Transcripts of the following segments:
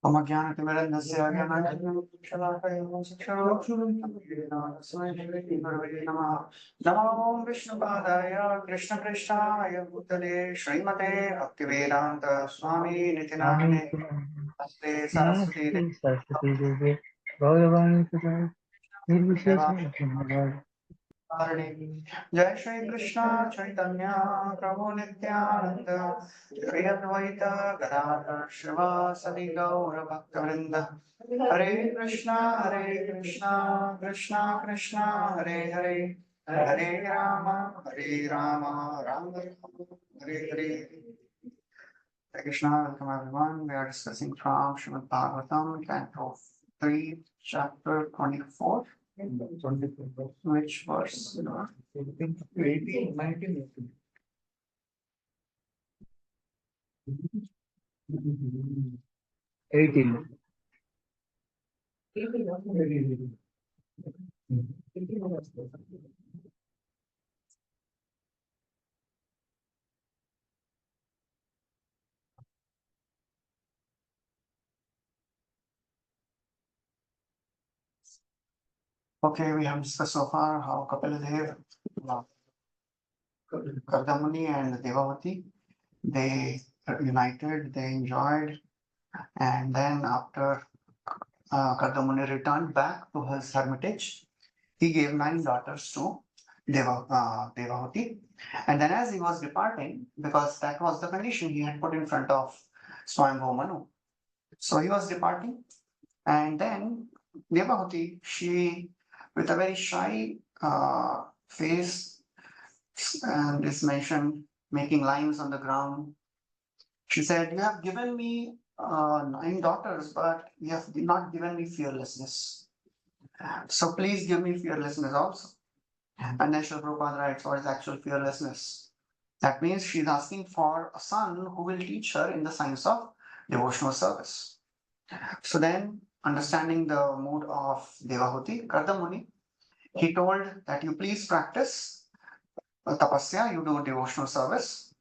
अमज्ञानतिमिरन्दस्य ज्ञानाञ्जनशलाकया चक्षुरुन्मिलितं नमः। नमो विष्णुपादाय कृष्णपृष्ठाय भूतले श्रीमते भक्तिवेदान्त स्वामिनिति नामिने नमस्ते सरस्वती सरस्वती देवी गौरवाणी जय श्री कृष्ण चैतन्य प्रभु नित्यानंद श्री अद्वैत गदाधर शिवासदि गौर भक्तवृंद हरे Krishna Krishna Krishna Hare Hare Hare Ram Ram Ram Hare Hare. Hare Krishna, welcome everyone. We are discussing from Srimad Bhagvatam, Canto 3, chapter 24. Which verse? 18, 19. 18. Okay, we have discussed so far how Kapila Kardamuni and Devavati, they united, they enjoyed, and then after Kardamuni returned back to his hermitage, he gave 9 daughters to Devavati. And then as he was departing, because that was the condition he had put in front of Swayambhu Manu. So he was departing, and then Devavati, she, with a very shy face, and is mentioned making lines on the ground. She said, "You have given me 9 daughters, but you have not given me fearlessness. So please give me fearlessness also." And then Srila Prabhupada writes, what is actual fearlessness? That means she's asking for a son who will teach her in the science of devotional service. So then, understanding the mood of Devahuti, Kardamuni, he told that you please practice tapasya, you do devotional service.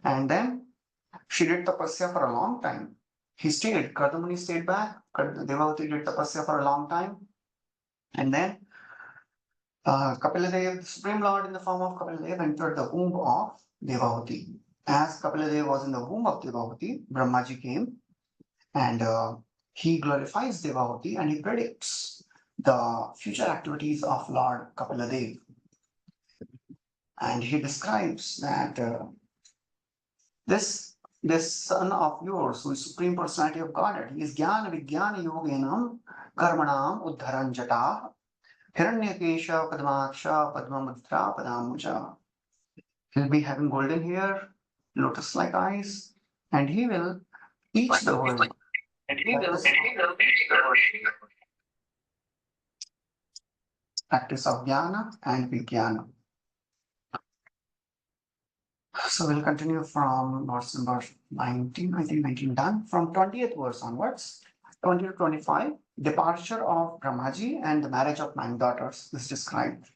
And then she did tapasya for a long time. He stayed, Kardamuni stayed back, Devahuti did tapasya for a long time. And then Kapiladev, the Supreme Lord in the form of Kapiladev, entered the womb of Devahuti. As Kapiladev was in the womb of Devahuti, Brahmaji came and he glorifies Devahuti and he predicts the future activities of Lord Kapiladev. And he describes that this son of yours, who is Supreme Personality of Godhead, he is Jnana Vijnana Yogenam Karmanam Uddharan Jata Hiranyakesha Padmaksha Padmamudra Padamuja. He'll be having golden hair, lotus-like eyes, and he will teach the world. Practice of jnana and vijnana. So we'll continue from verse number 19, I think 19 done. From 20th verse onwards, 20 to 25, departure of Brahmaji and the marriage of 9 daughters is described.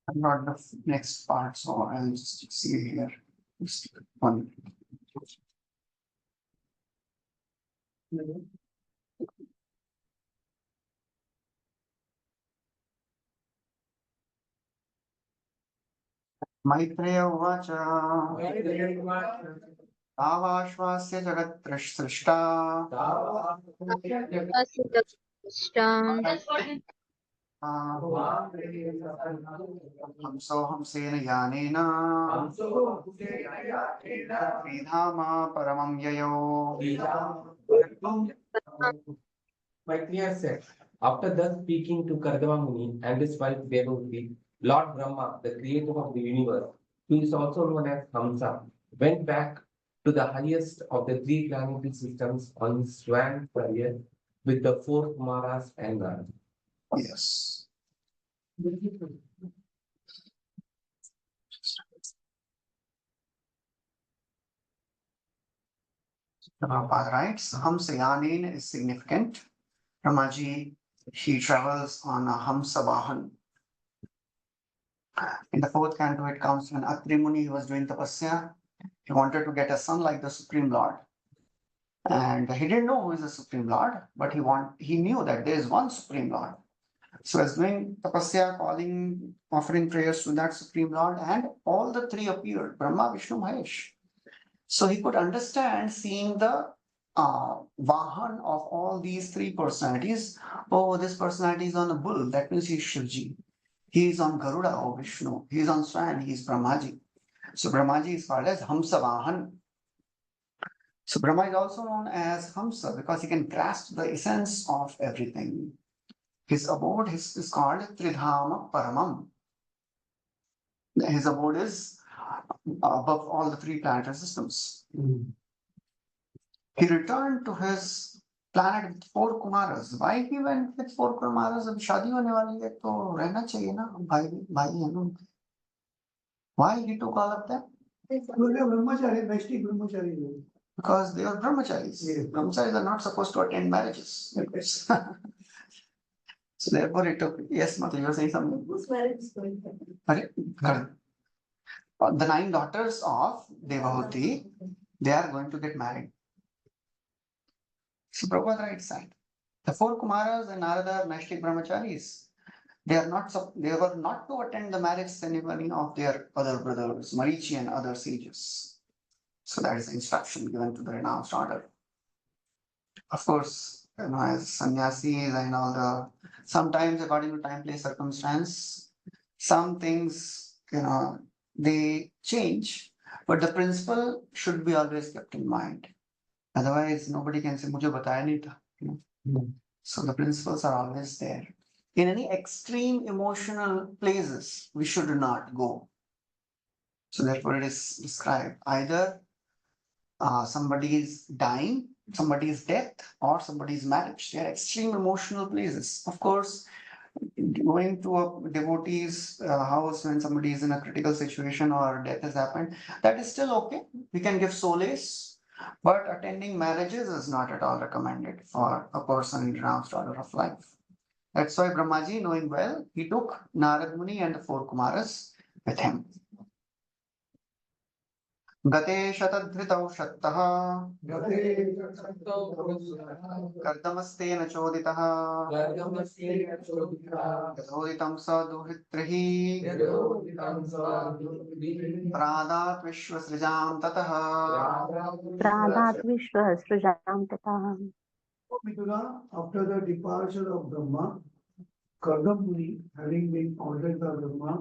I'm not the next part, so I'll just see here. Just one. Maitreya Uvacha Tavashvasya Jagat-srishta Hamso Hamsena Yanena Vidhama Paramam Yayo. Maitreya said, after thus speaking to Kardama Muni and his wife Vaibhav, Lord Brahma, the creator of the universe, who is also known as Hamsa, went back to the highest of the 3 planetary systems on his swan chariot with the 4 Kumaras and Nara. Yes. Prabhupada writes, Hamsayanin is significant. Brahmaji, he travels on a Hamsa Vahan. In the fourth canto, it comes when Atri Muni was doing tapasya. He wanted to get a son like the Supreme Lord. And he didn't know who is the Supreme Lord, but he knew that there is one Supreme Lord. So he was doing tapasya, calling, offering prayers to that Supreme Lord, and all the three appeared, Brahma, Vishnu, Mahesh. So he could understand seeing the Vahan of all these three personalities. Oh, this personality is on a bull, that means he is Shivji. He is on Garuda, oh Vishnu. He is on Swan, he is Brahmaji. So Brahmaji is called as Hamsa Vahan. So Brahma is also known as Hamsa because he can grasp the essence of everything. His abode is called Tridhama Paramam. His abode is above all the three planetary systems. He returned to his planet with four Kumaras. Why he went with four Kumaras? अब शादी होने वाली है तो रहना चाहिए ना भाई भाई है ना उनके. Why he took all of them? Brahmachari, Vaishnik Brahmachari. Because they are brahmacharis. Yes. Brahmacharis are not supposed to attend marriages. So therefore it took. Yes, Mati, you were saying something. Whose marriage is going to happen? Correct. The 9 daughters of Devahuti, they are going to get married. So Prabhupada writes that the 4 Kumaras and Narada Naishtik Brahmacharis, they were not to attend the marriage ceremony of their other brothers, Marichi and other sages. So that is the instruction given to the renounced order. Of course, as sannyasis and all sometimes according to time, place, circumstance, some things, they change, but the principle should be always kept in mind. Otherwise, nobody can say, "Mujhe bataya nahi tha." So the principles are always there. In any extreme emotional places, we should not go. So therefore, it is described either somebody is dying, somebody's death, or somebody's marriage. They are extreme emotional places. Of course, going to a devotee's house when somebody is in a critical situation or death has happened, that is still okay. We can give solace, but attending marriages is not at all recommended for a person in renounced order of life. That's why Brahmaji, knowing well, he took Narad Muni and the 4 Kumaras with him. गते शतधृतौ शक्तः कर्दमस्तेन चोदितः यथोदितं स दुहितृः प्रादात् विश्वसृजां ततः. प्रादात् विश्वसृजां ततः. After the departure of Brahma, Kardam Muni, having been ordered by Brahma,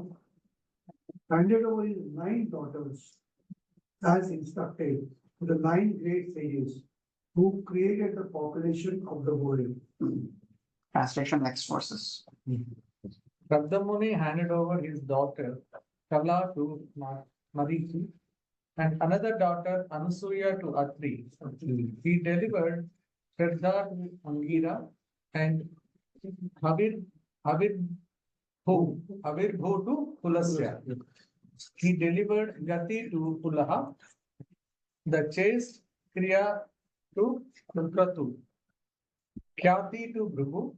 handed over his 9 daughters as instructed to the 9 great sages who created the population of the world. Translation next verses. Kardamuni handed over his daughter Kala to Marichi and another daughter Anusuya to Atri. He delivered Shraddha to Angira and Havirbhu to Pulasya. He delivered Gati to Pulaha, the chaste Kriya to Kratu, Khyati to Bhrigu,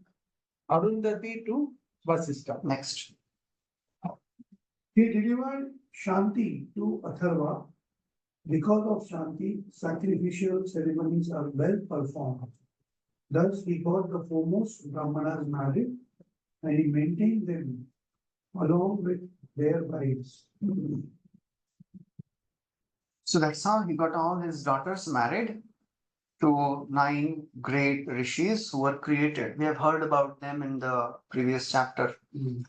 Arundhati to Vasistha. Next. He delivered Shanti to Atharva. Because of Shanti, sacrificial ceremonies are well performed. Thus, he got the foremost Brahmanas married and he maintained them along with their brides. So that's how he got all his daughters married to 9 great rishis who were created. We have heard about them in the previous chapter.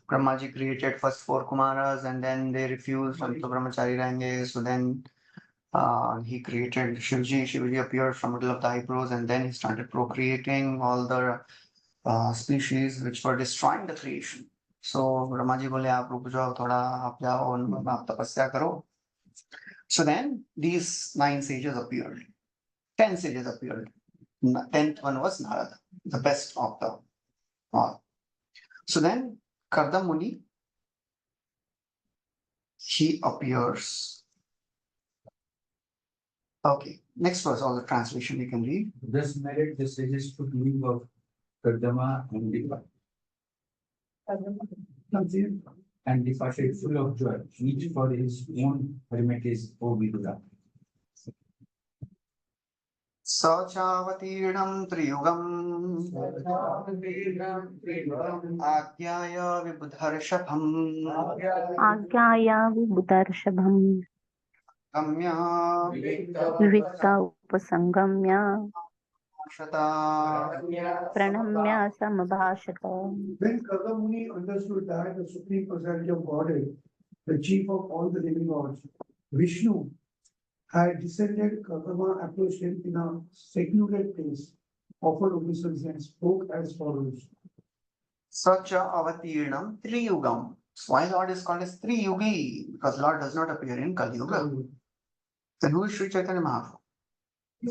Brahmaji created first 4 Kumaras and then they refused, so Brahmachari Range. So then he created Shivji. Shivji appeared from middle of the eyebrows and then he started procreating all the species which were destroying the creation. So Brahmaji bole, aap ruk jao thoda, aap jao, aap tapasya karo. So then these 9 sages appeared. 10 sages appeared. 10th one was Narada, the best of the all. So then Kardam Muni, he appears Okay, next verse, all the translation you can read. Thus married the sages took leave of Kardama and departed full of joy, each for his own hermitage, O Vidura. Sachavatidam triyugam आज्ञाय विबुधर्षभम् आज्ञाया विबुधर्षभम् गम्य विविक्ता उपसंगम्य शता प्रणम्य समभाषत. When Kargamuni understood that the supreme personality of Godhead, the chief of all the demigods, Vishnu, had descended, Kargama approached him in a secluded place, offered obeisance and spoke as follows. Sacha avatirnam triyugam. So why Lord is called as Triyugi? Because Lord does not appear in Kali Yuga. Then who is Sri Chaitanya Mahaprabhu? He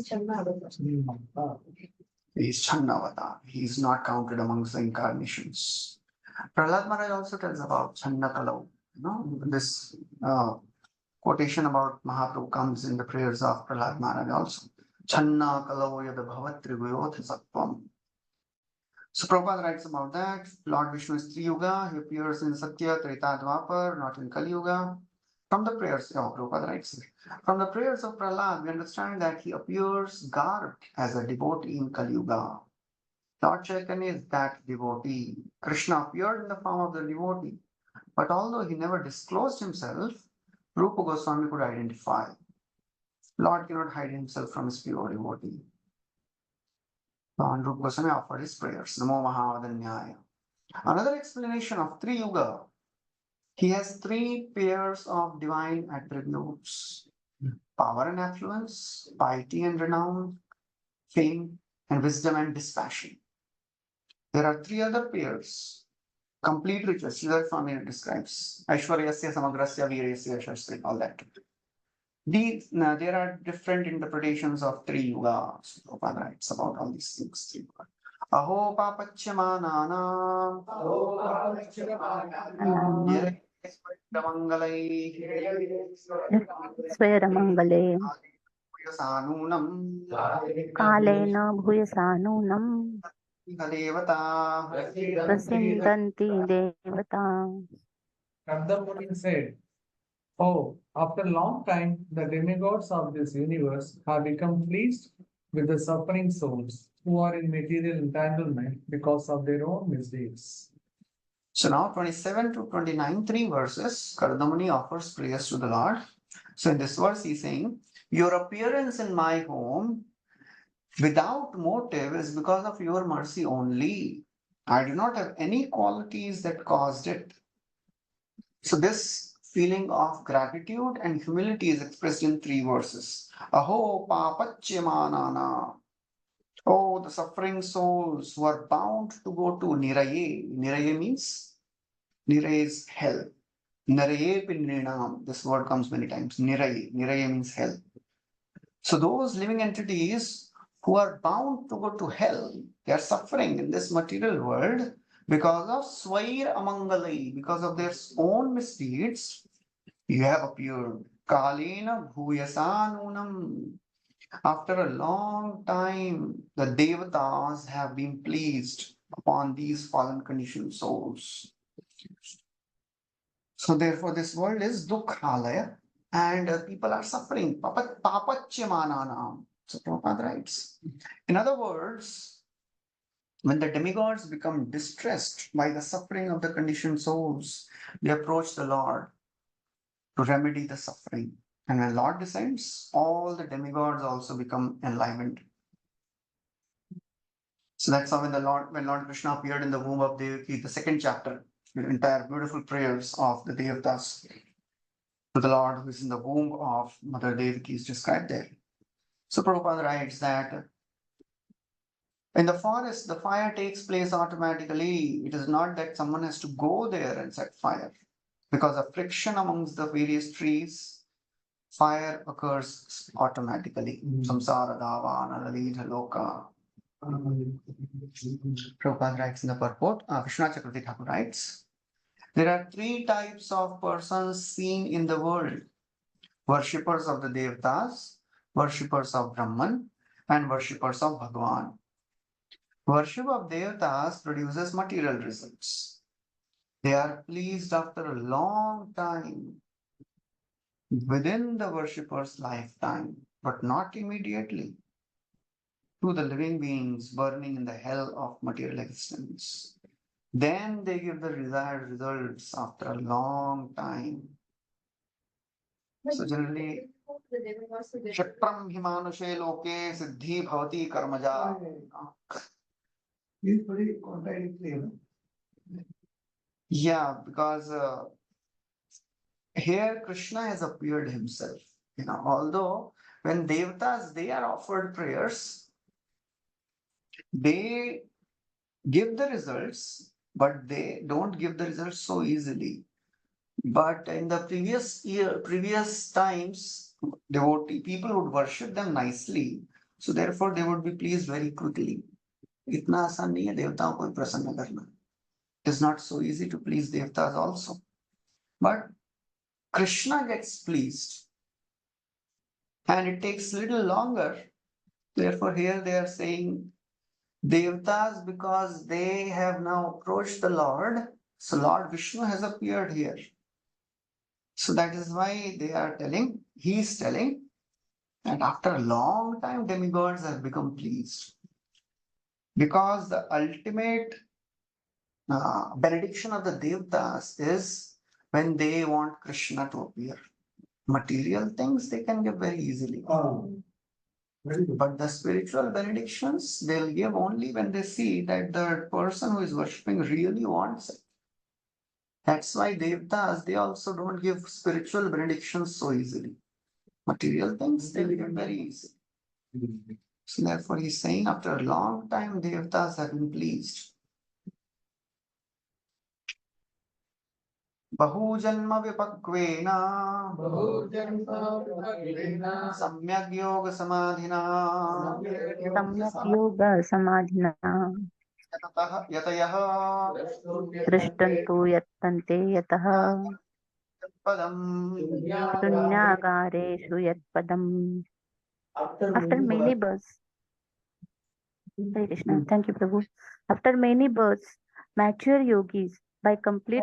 is Channavatar. He is not counted amongst the incarnations. Prahlad Maharaj also tells about Channa Kalau. This quotation about Mahaprabhu comes in the prayers of Prahlad Maharaj also. Channa Kalau yad bhavat triguyotha sattvam. So Prabhupada writes about that. Lord Vishnu is Triyuga. He appears in Satya, Treta, Dwapar, not in Kali Yuga. From the prayers, Prabhupada writes, from the prayers of Prahlad, we understand that he appears garbed as a devotee in Kali Yuga. Lord Chaitanya is that devotee. Krishna appeared in the form of the devotee. But although he never disclosed himself, Rupa Goswami could identify. Lord cannot hide himself from his pure devotee. And Rupa Goswami offered his prayers. Namo Mahavadanyaya. Another explanation of Triyuga. He has three pairs of divine attributes: power and affluence, piety and renown, fame and wisdom and dispassion. There are three other pairs. Complete riches, Sridhar Swami describes. Aishwaryasya, Samagrasya, Virasya, Shastri, all that. There are different interpretations of three yugas. Prabhupada writes about all these things. Aho papachyamana स्वैरमङ्गले Sanunam कालेन भूयसा नूनं Devata प्रसिन्दन्ति देवता. Kardamuni said, "Oh, after a long time, the demigods of this universe have become pleased with the suffering souls who are in material entanglement because of their own misdeeds." So now 27 to 29, 3 verses, Kardamuni offers prayers to the Lord. So in this verse he's saying, your appearance in my home without motive is because of your mercy only. I do not have any qualities that caused it. So this feeling of gratitude and humility is expressed in 3 verses. Aho papachyamana. Oh, the suffering souls who are bound to go to Niraye. Niraye means, Niraye is hell. Niraye pinrinam. This word comes many times. Niraye. Niraye means hell. So those living entities who are bound to go to hell, they are suffering in this material world because of Swair Amangalai, because of their own misdeeds. You have appeared. Kalena Bhuyasanunam. After a long time, the Devatas have been pleased upon these fallen conditioned souls. So therefore, this world is Dukhalaya, and people are suffering. Papachyamana. So Prabhupada writes. In other words, when the demigods become distressed by the suffering of the conditioned souls, they approach the Lord to remedy the suffering. And when Lord descends, all the demigods also become enlivened. So that's how when Lord Krishna appeared in the womb of Devaki, the second chapter, the entire beautiful prayers of the Devatas to the Lord who is in the womb of Mother Devaki is described there. So Prabhupada writes that in the forest, the fire takes place automatically. It is not that someone has to go there and set fire. Because of friction amongst the various trees, fire occurs automatically. Samsara dhava analalidha loka. Prabhupada writes in the purport, Vishwanath Chakravarti Thakur writes, there are 3 types of persons seen in the world. Worshippers of the Devatas, worshippers of Brahman and worshippers of Bhagwan. Worship of Devatas produces material results. They are pleased after a long time within the worshipper's lifetime, but not immediately to the living beings burning in the hell of material existence. Then they give the desired results after a long time. So generally, Kshatram himanushe loke siddhi bhavati karmaja. He's pretty contradictory. Yeah, because here Krishna has appeared himself. Although when devatas they are offered prayers, they give the results, but they don't give the results so easily. But in the previous times, devotee people would worship them nicely, so therefore they would be pleased very quickly. इतना आसान नहीं है देवताओं को प्रसन्न करना. It is not so easy to please devatas also. But Krishna gets pleased, and it takes little longer. Therefore, here they are saying devatas because they have now approached the Lord. So Lord Vishnu has appeared here. So that is why they are telling, he is telling, and after a long time demigods have become pleased. Because the ultimate benediction of the devatas is when they want Krishna to appear. Material things they can give very easily. Very good. But the spiritual benedictions they'll give only when they see that the person who is worshipping really wants it. That's why devatas, they also don't give spiritual benedictions so easily. Material things they give very easy. So therefore he's saying after a long time devatas have been pleased. बहुजन्म विपक्वेन सम्यग् योग समाधिना सम्यक् योग समाधिना यतयः दृष्टन्तु यत्तन्ते यतः पदम् शून्यागारेषु यत्पदम्. After many births, Hare Krishna, thank you Prabhu. After many births, mature yogis by complete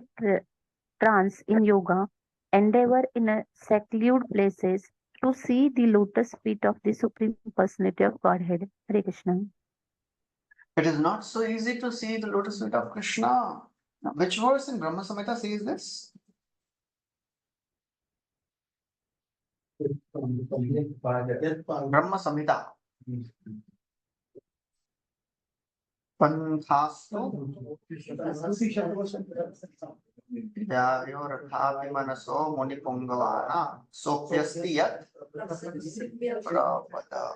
trance in yoga endeavor in a secluded places to see the lotus feet of the Supreme Personality of Godhead. Hare Krishna. It is not so easy to see the lotus feet of Krishna. Now, which verse in Brahma Samhita says this? Brahma Samhita. Panthastu Yayorthapi Manaso Muni Pungavana Sopyasti Yat Prapada.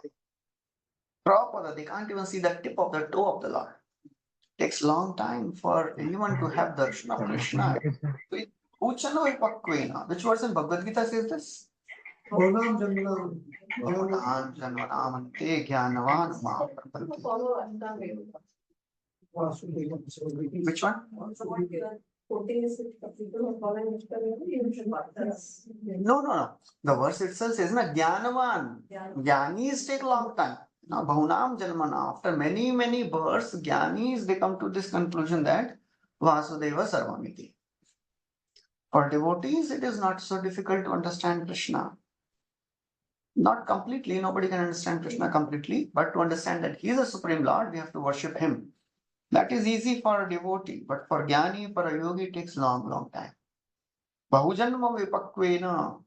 Prapada, they can't even see the tip of the toe of the Lord. It takes long time for anyone to have darshan of Krishna. Uchano Ipakvena. Which verse in Bhagavad Gita says this? Bhavanam Janmanam. Bhavanan Janvanamante Jnanavan Mahaprapanti. Which one? No. The verse itself says, na Jnanavan. Jnanis take long time. Now, Bhavanam Janmana. After many births, Jnanis, they come to this conclusion that Vasudeva Sarvamiti. For devotees, it is not so difficult to understand Krishna. Not completely, nobody can understand Krishna completely, but to understand that he is the Supreme Lord, we have to worship him. That is easy for a devotee, but for Jnani, for a yogi, it takes long time. Bahujanma vipakvena,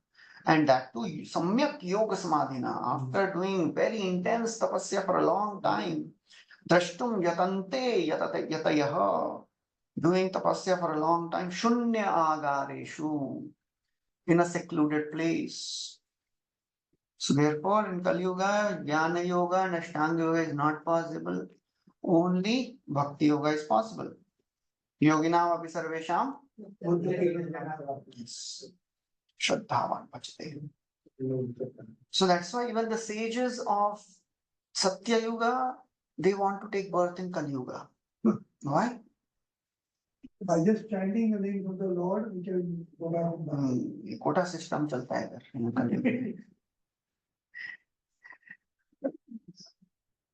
and that too, samyak yoga samadhina, after doing very intense tapasya for a long time, drashtum yatante yatayaha, doing tapasya for a long time, shunya agareshu, in a secluded place. So therefore, in Kali Yuga, Jnana Yoga and Ashtanga Yoga is not possible. Only Bhakti Yoga is possible. Yoginam api sarvesham. Yes. Shraddhavan bhajate. So that's why even the sages of Satya Yuga, they want to take birth in Kali Yuga. Why? By just chanting the name of the Lord, we can go back. Quota system chalta hai idhar in Kali Yuga.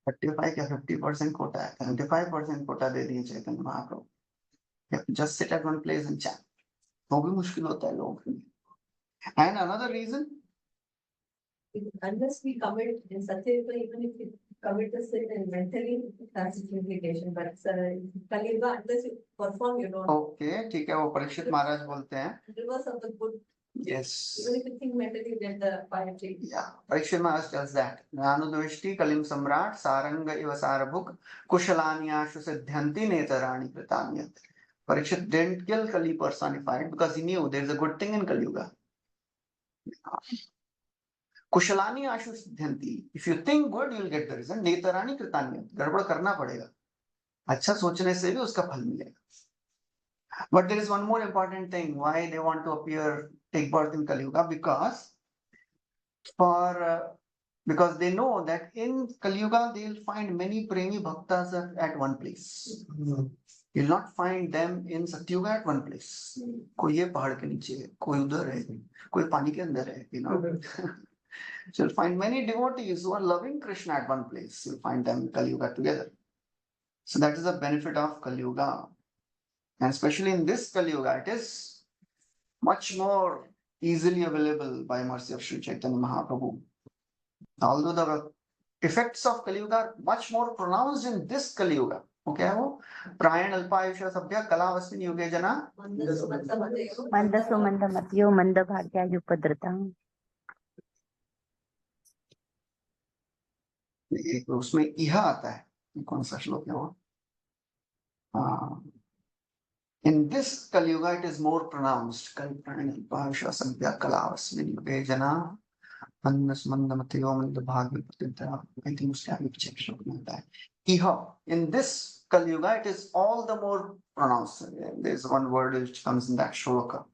35 क्या 50% कोटा है, 75% quota दे दिए Chaitanya Mahaprabhu, just sit at one place and chat, वो भी मुश्किल होता है लोगों के लिए. And another reason, Unless we commit in such a way, even if we commit the sin and mentally, that's its implication. But Kaliuga, unless you perform, you don't. Okay ठीक है, वो परीक्षित महाराज बोलते हैं. Reverse of the good. Yes. Even if you think mentally, you get the piety. Yeah, Parikshit Maharaj tells that. Nanudveshti kalim samrat saranga iva sarabhuk kushalanyashu siddhyanti netarani pritanyat. Parikshit didn't kill Kali personified because he knew there is a good thing in Kali Yuga. Kushalanyashu siddhyanti. If you think good, you will get the result. Netarani pritanyat. गड़बड़ करना पड़ेगा. अच्छा सोचने से भी उसका फल मिलेगा. But there is one more important thing why they want to appear, take birth in Kali Yuga, because they know that in Kali Yuga they'll find many premi bhaktas at one place. You'll not find them in Satyuga at one place. कोई ये पहाड़ के नीचे है, कोई उधर है, कोई पानी के अंदर है, you know. So you'll find many devotees who are loving Krishna at one place. You'll find them in Kali Yuga together. So that is the benefit of Kali Yuga. And especially in this Kali Yuga, it is much more easily available by mercy of Sri Chaitanya Mahaprabhu. Although the effects of Kali Yuga are much more pronounced in this Kali Yuga. Okay, वो प्रायण अल्पायुष्य सभ्य कलावस्मिन युगे जना मंदसो मंदमत्यो मंदभाग्यायुपद्रता. एक उसमें यह आता है, कौन सा श्लोक है वो? In this Kali Yuga, it is more pronounced. प्रायण अल्पायुष्य सभ्य कलावस्मिन युगे जना मंदस मंदमत्यो मंदभाग्यायुपद्रता. I think उसके आगे पीछे श्लोक में आता है. In this Kali Yuga, it is all the more pronounced. There is one word which comes in that shloka.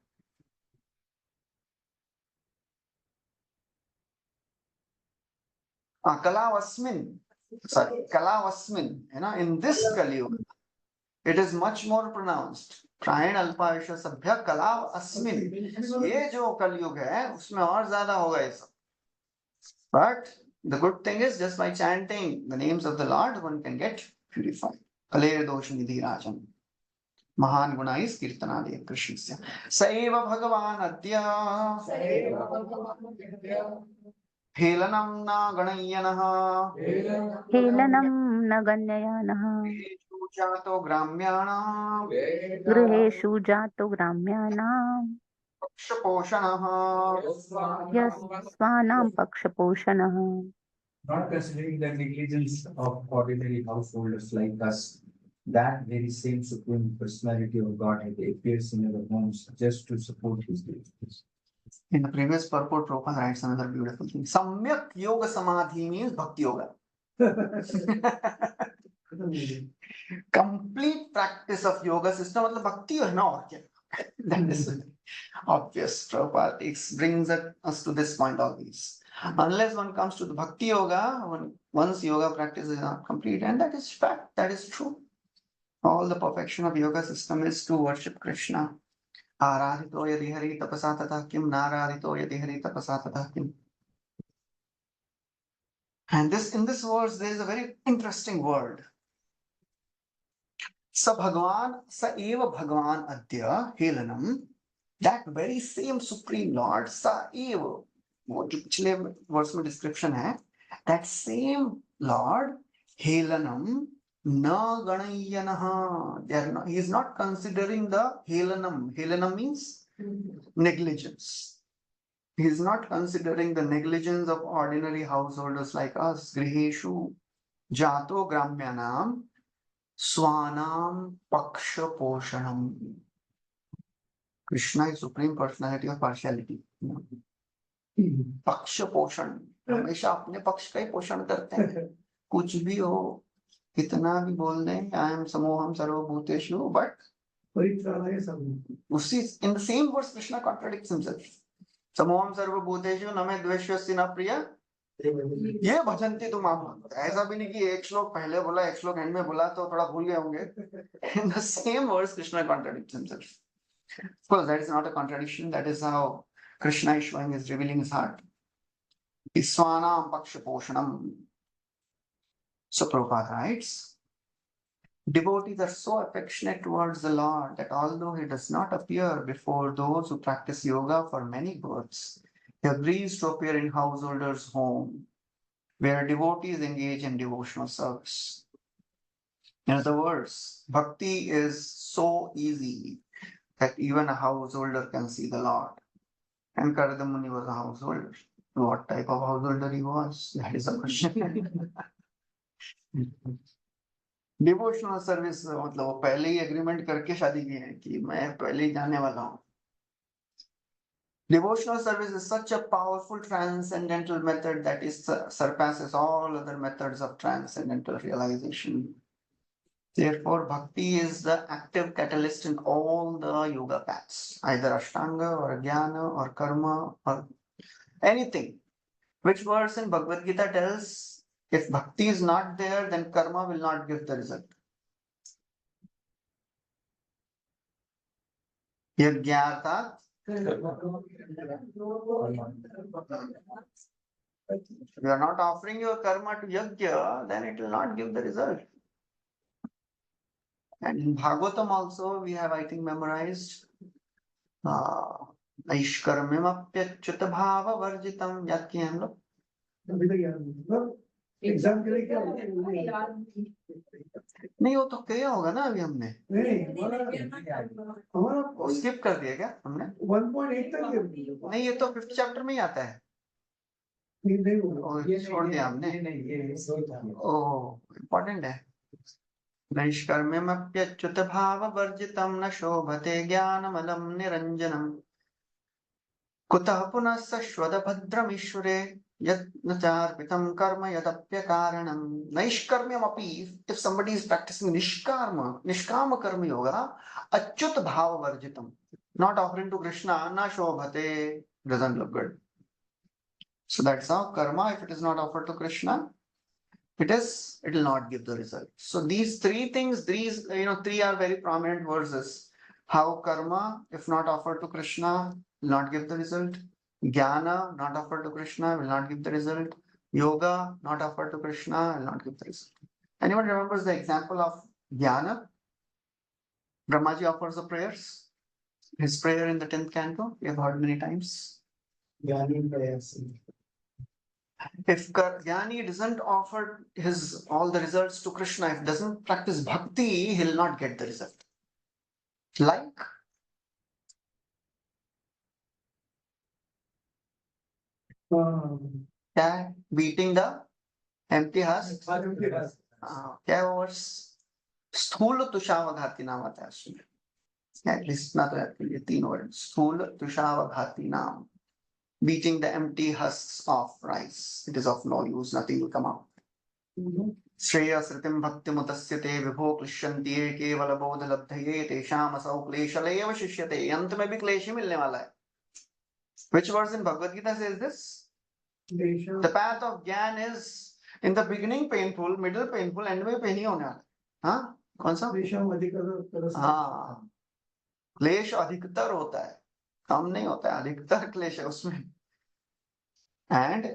Kalavasmin. Sorry, Kalavasmin. You know, in this Kali Yuga, it is much more pronounced. प्रायण अल्पायुष्य सभ्य कलाव अस्मिन. ये जो कलयुग है उसमें और ज्यादा होगा ये सब. But the good thing is, just by chanting the names of the Lord, one can get purified. Kaler दोष निधि राजन महान गुणाइस कीर्तनादि कृष्णस्य सैव भगवान अद्य हेलनं न गणय्यनः हेलनं न गण्ययानः गृहेषु जातो ग्राम्याणां गृहेषु जातो ग्राम्याणां पक्षपोषणः यस्वानां पक्षपोषणः. Not considering the negligence of ordinary householders like us, that very same supreme personality of Godhead appears in our homes just to support his devotees. In the previous purport, Prabhupada writes another beautiful thing. Samyak yoga samadhi means bhakti yoga. Complete practice of yoga system मतलब भक्ति है ना और क्या? That is obvious. Prabhupada brings us to this point always. Unless one comes to the bhakti yoga, one's yoga practice is not complete, and that is fact. That is true. All the perfection of yoga system is to worship Krishna. आराधितो यदि हरि तपसा तथा किम नाराधितो यदि हरि तपसा तथा किम. And in this verse there is a very interesting word. स भगवान स एव भगवान अद्य हेलनम. That very same supreme Lord स एव, वो जो पिछले वर्स में डिस्क्रिप्शन है, that same Lord हेलनम न गणय्यनः. He is not considering the helanam. Helanam means negligence. He is not considering the negligence of ordinary householders like us. Griheshu jato gramyanam swanam paksha poshanam. Krishna is supreme personality of partiality. पक्ष पोषण, हमेशा अपने पक्ष का ही पोषण करते हैं. कुछ भी हो, कितना भी बोल दें, I am समोहम सर्वभूतेषु, but उसी in the same verse Krishna contradicts himself. समोहम सर्वभूतेषु न मे द्वेष्यस्य न प्रिय ये भजन्ति तुम आप. ऐसा भी नहीं कि एक श्लोक पहले बोला एक श्लोक एंड में बोला तो थोड़ा भूल गए होंगे. In the same verse Krishna contradicts himself. Of course that is not a contradiction. That is how Krishna is showing, is revealing his heart. Iswanam paksha poshanam. So Prabhupada writes, devotees are so affectionate towards the Lord that although he does not appear before those who practice yoga for many births, he agrees to appear in householders' home, where devotees engage in devotional service. In other words, bhakti is so easy that even a householder can see the Lord. And Karada Muni was a householder. What type of householder he was? That is a question. Devotional service मतलब वो पहले ही agreement करके शादी की है कि मैं पहले ही जाने वाला हूँ. Devotional service is such a powerful transcendental method that surpasses all other methods of transcendental realization. Therefore, bhakti is the active catalyst in all the yoga paths, either Ashtanga or Jnana or Karma or anything. Which verse in Bhagavad Gita tells if bhakti is not there, then karma will not give the result. Yajnarthat. If you are not offering your karma to yajna, then it will not give the result. And in Bhagavatam also, we have, I think, memorized Aishkarmimapyachyut bhava varjitam. याद किए हम लोग? अभी तक याद नहीं मतलब exam के लिए क्या होता है नहीं, वो तो किया होगा ना अभी हमने. नहीं हमारा वो स्किप कर दिया क्या हमने? 1.8 तक नहीं, ये तो 5th चैप्टर में ही आता है. नहीं छोड़ दिया हमने. ओह, इम्पोर्टेंट है. नैष्कर्म्यमप्यच्युत भाव वर्जितम न शोभते ज्ञानमलं निरंजनम. कुतः पुनः सश्वद भद्रमीश्वरे यत्न चार्पितं कर्म यदप्यकारणं. नैष्कर्म्यमपि, if somebody is practicing निष्काम कर्म yoga, अच्युत भाव वर्जितम, not offering to Krishna, na shobhate, doesn't look good. So that's how karma, if it is not offered to Krishna, it will not give the result. So these three things, three are very prominent verses. How karma, if not offered to Krishna, will not give the result. Jnana, not offered to Krishna, will not give the result. Yoga, not offered to Krishna, will not give the result. Anyone remembers the example of Jnana? Brahmaji offers the prayers. His prayer in the 10th canto, we have heard many times. If Jnani doesn't offer all the results to Krishna, if doesn't practice bhakti, he'll not get the result. Like beating the empty husk. क्या है वो verse? स्थूल तुषावघाती नाम आता है उसमें. At least ना तो याद के लिए 3 वर्ड. स्थूल तुषावघाती नाम. Beating the empty husks of rice. It is of no use. Nothing will come out. श्रेयसृतिं भक्तिमुतस्य ते विभो क्लिश्यन्ति ये केवल बोध लब्धये तेषाम् असौ क्लेशलेव शिष्यते. अंत में भी क्लेश ही मिलने वाला है. Which verse in Bhagavad Gita says this? The path of Jnana is in the beginning painful, middle painful, end में pain ही होने वाला है. हाँ, कौन सा? हाँ, क्लेश अधिकतर होता है, कम नहीं होता है, अधिकतर क्लेश है उसमें. And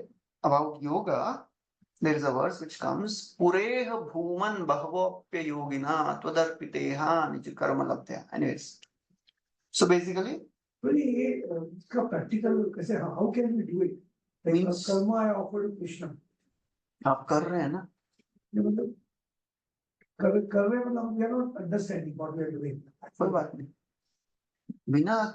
about yoga, there is a verse which comes, Pureha bhuman bahvopya yogina tvadarpiteha nij karma labdhya. Anyways, so basically, practical, how can we do it? Like means karma I offer to Krishna. आप कर रहे हैं ना? मतलब कर रहे मतलब we are not understanding what we are doing. कोई बात नहीं. बिना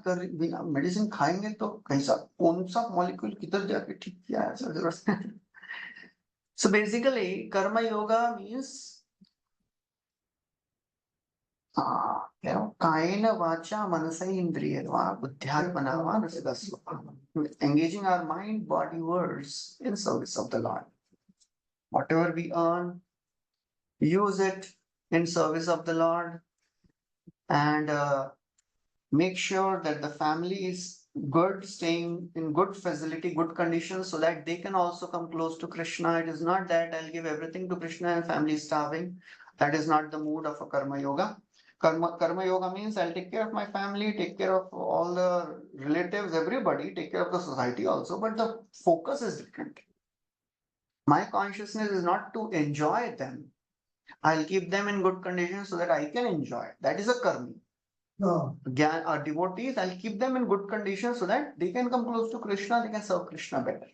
मेडिसिन खाएंगे तो कैसा, कौन सा मॉलिक्यूल किधर जाके ठीक किया है, जरूरत है. So basically, karma yoga means kaena vacha manasa indriya buddhyatmana manasasva. Engaging our mind, body, words in service of the Lord. Whatever we earn, use it in service of the Lord, and make sure that the family is good, staying in good facility, good conditions, so that they can also come close to Krishna. It is not that I'll give everything to Krishna and family is starving. That is not the mood of a karma yoga. Karma yoga means I'll take care of my family, take care of all the relatives, everybody, take care of the society also, but the focus is different. My consciousness is not to enjoy them. I'll keep them in good condition so that I can enjoy. That is a karmi. No, Devotees, I'll keep them in good condition so that they can come close to Krishna, they can serve Krishna better.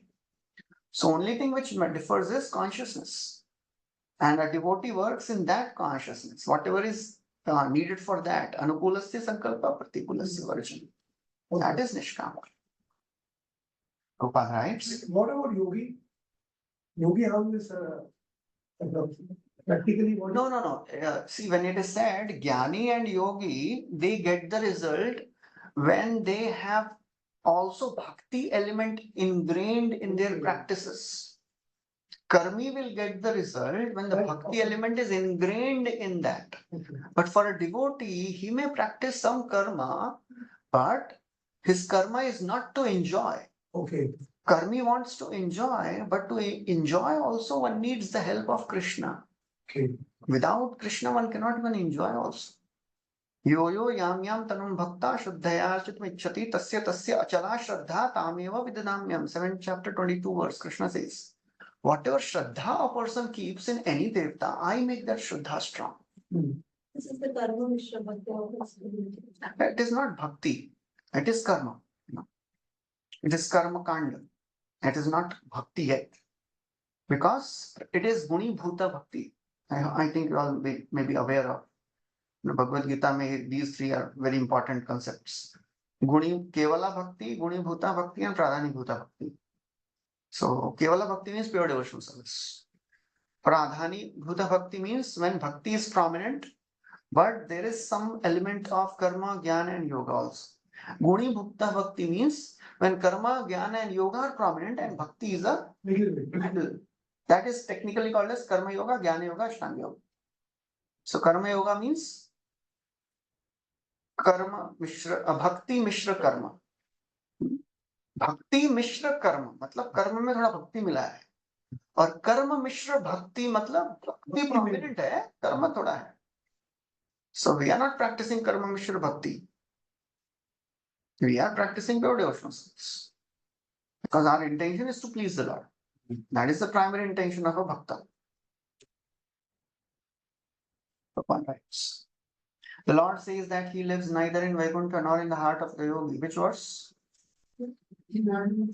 So only thing which differs is consciousness. And a devotee works in that consciousness. Whatever is needed for that. Anukulasya sankalpa pratikulasya varjana. That is nishkama. Prabhupada writes. what about yogi? Yogi, how is practically what? No. See, when it is said Jnani and Yogi, they get the result when they have also bhakti element ingrained in their practices. Karmi will get the result when the bhakti element is ingrained in that. But for a devotee, he may practice some karma, but his karma is not to enjoy. Okay. Karmi wants to enjoy, but to enjoy also one needs the help of Krishna. Okay. Without Krishna, one cannot even enjoy also. Yo yam tanum bhakta shuddhaya chitmichati tasya achala shraddha tameva vidadamyam. 7th chapter 22 verse, Krishna says, whatever shraddha a person keeps in any devta, I make that shraddha strong. This is the karma mishra bhakti. It is not bhakti, it is karma. It is karma kanda. It is not bhakti yet. Because it is guni bhuta bhakti. I think you all may be aware of. Bhagavad Gita, these three are very important concepts. Guni Kevala Bhakti, Guni Bhuta Bhakti, and Pradhani Bhuta Bhakti. So Kevala Bhakti means pure devotional service. Pradhani Bhuta Bhakti means when bhakti is prominent, but there is some element of karma, jnana, and yoga also. Guni Bhukta Bhakti means when karma, jnana, and yoga are prominent and bhakti is a middle. That is technically called as karma yoga, jnana yoga, ashtanga yoga. So karma yoga means कर्म मिश्र भक्ति मिश्र कर्म. भक्ति मिश्र कर्म मतलब कर्म में थोड़ा भक्ति मिला है, और कर्म मिश्र भक्ति मतलब भक्ति प्रोमिनेंट है, कर्म थोड़ा है. So we are not practicing karma mishra bhakti. We are practicing pure devotional service because our intention is to please the Lord. That is the primary intention of a bhakta. Upon rights. The Lord says that He lives neither in Vaikuntha nor in the heart of the yogi. Which verse? Yoginam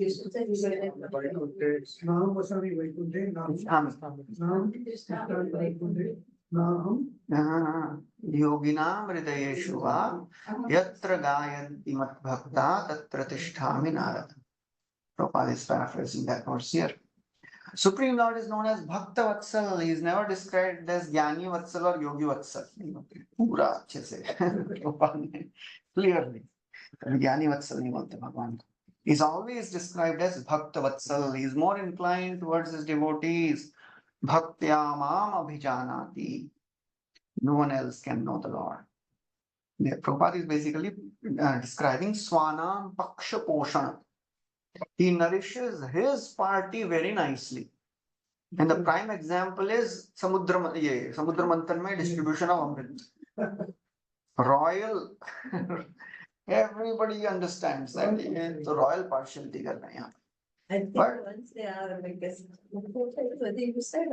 hridayeshu va yatra gayanti mat bhakta tatra tishtami narada. Prabhupada is paraphrasing that verse here. Supreme Lord is known as Bhakta Vatsal. He is never described as Jnani Vatsal or Yogi Vatsal. Pura अच्छे से Prabhupada ने clearly Jnani Vatsal नहीं बोलते भगवान को. He is always described as Bhakta Vatsal. He is more inclined towards his devotees. Bhaktya mam abhijanati. No one else can know the Lord. Prabhupada is basically describing Swanam Paksha Poshana. He nourishes his party very nicely. And the prime example is Samudra Manthan mein distribution of Amrit. Royal, everybody understands that the royal partiality kar rahe hain. I think once they are like this, whether you said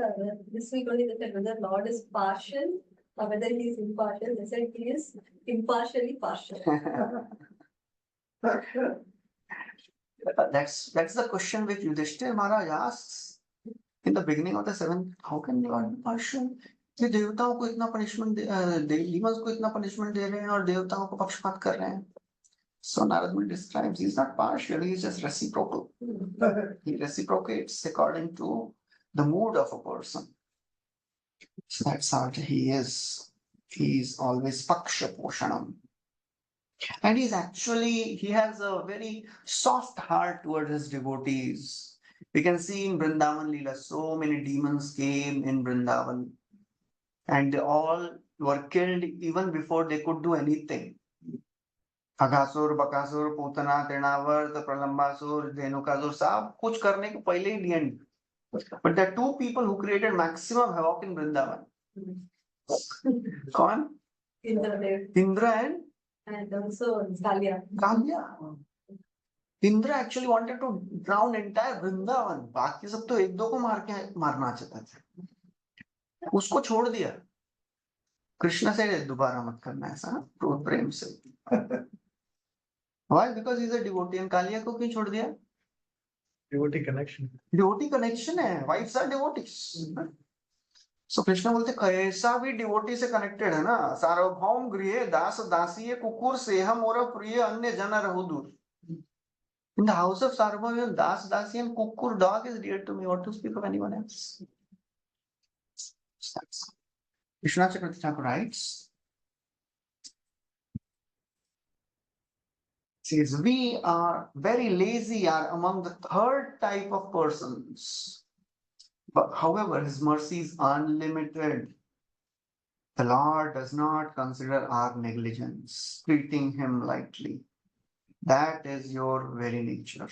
this week only that whether Lord is partial or whether he is impartial. They said he is impartially partial. That's the question which Yudhishthir Maharaj asks in the beginning of the 7th. How can God be partial? कि देवताओं को इतना punishment demons को इतना punishment दे रहे हैं और देवताओं को पक्षपात कर रहे हैं. So Narad Muni describes he's not partial, he's just reciprocal. He reciprocates according to the mood of a person. So that's how he is. He's always paksha poshanam. And he has a very soft heart towards his devotees. We can see in Vrindavan Leela, so many demons came in Vrindavan. And they all were killed even before they could do anything. Aghasur, Bakasur, Putana, Trinavarta, Pralambasur, Dhenukasur, सब कुछ करने के पहले ही end. But there are two people who created maximum havoc in Vrindavan. कौन? Indra and also Kalia. Kalya. Indra actually wanted to drown entire Vrindavan, बाकी सब तो एक दो को मारना चाहता था, उसको छोड़ दिया। कृष्ण से दोबारा मत करना ऐसा ना, क्रोध प्रेम से। Why? Because he is a devotee. Kaliya को क्यों छोड़ दिया? Devotee connection. डिवोटी कनेक्शन है, wives are devotees. So Krishna बोलते कैसा भी डिवोटी से कनेक्टेड है ना, सार्वभौम गृहे दास दासी कुकुर सेह मोर प्रिय अन्य जन रहु दूर। In the house of Sarvabhaum, Das, Dasi, and Kukur, dog is dear to me. What to speak of anyone else? Vishwanath Chakravarti Thakur writes, says, we are very lazy, are among the third type of persons. But however, his mercy is unlimited. The Lord does not consider our negligence, treating him lightly. That is your very nature.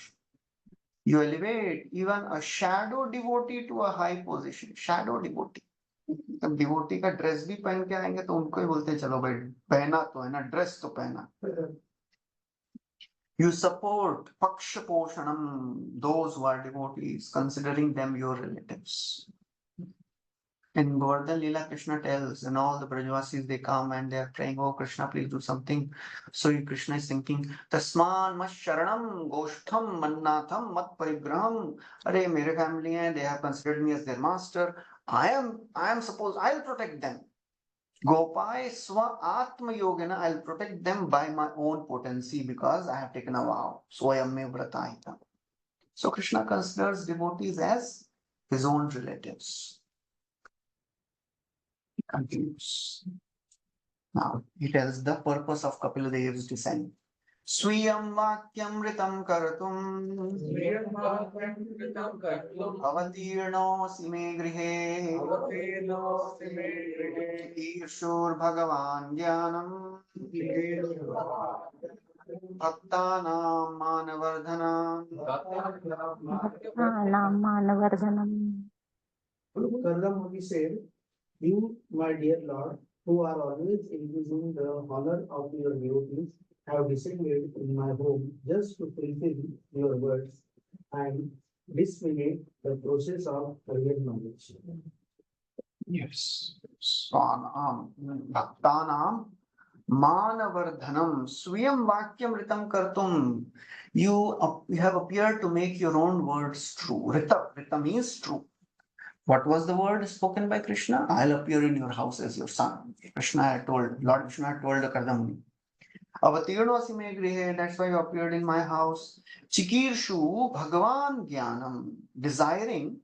You elevate even a shadow devotee to a high position. Shadow devotee. जब devotee का dress भी पहन के आएंगे तो उनको ही बोलते हैं चलो भाई पहना तो है ना, ड्रेस तो पहना। You support paksha poshanam, those who are devotees, considering them your relatives. In Govardhan Leela, Krishna tells, and all the Brajavasis, they come and they are praying, oh Krishna, please do something. So Krishna is thinking, Tasman mas sharanam goshtham mannatham mat parigraham. Arey, mere family hai, they have considered me as their master. I am supposed, I'll protect them. Gopai swa atma yogena, I'll protect them by my own potency because I have taken a vow. Swayam me vratahita. So Krishna considers devotees as his own relatives. Continues. Now he tells the purpose of Kapila Dev's descent. Swiyam vakyam ritam karatum avatirno sime grihe Ishur Bhagavan Jnanam Bhaktanam Manavardhanam. Bhaktanam Manavardhanam. Kardamuni said, you, my dear Lord, who are always increasing the honor of your devotees, have descended in my home just to fulfill your words and disseminate the process of real knowledge. Yes. Bhaktanam Manavardhanam Swiyam Vakyam Ritam Kartum. You have appeared to make your own words true. Rita means true. What was the word spoken by Krishna? I'll appear in your house as your son. Krishna had told, Lord Vishnu had told the Kardamuni. Avatirnosi me grihe, that's why you appeared in my house. Chikirshu Bhagavan Jnanam, desiring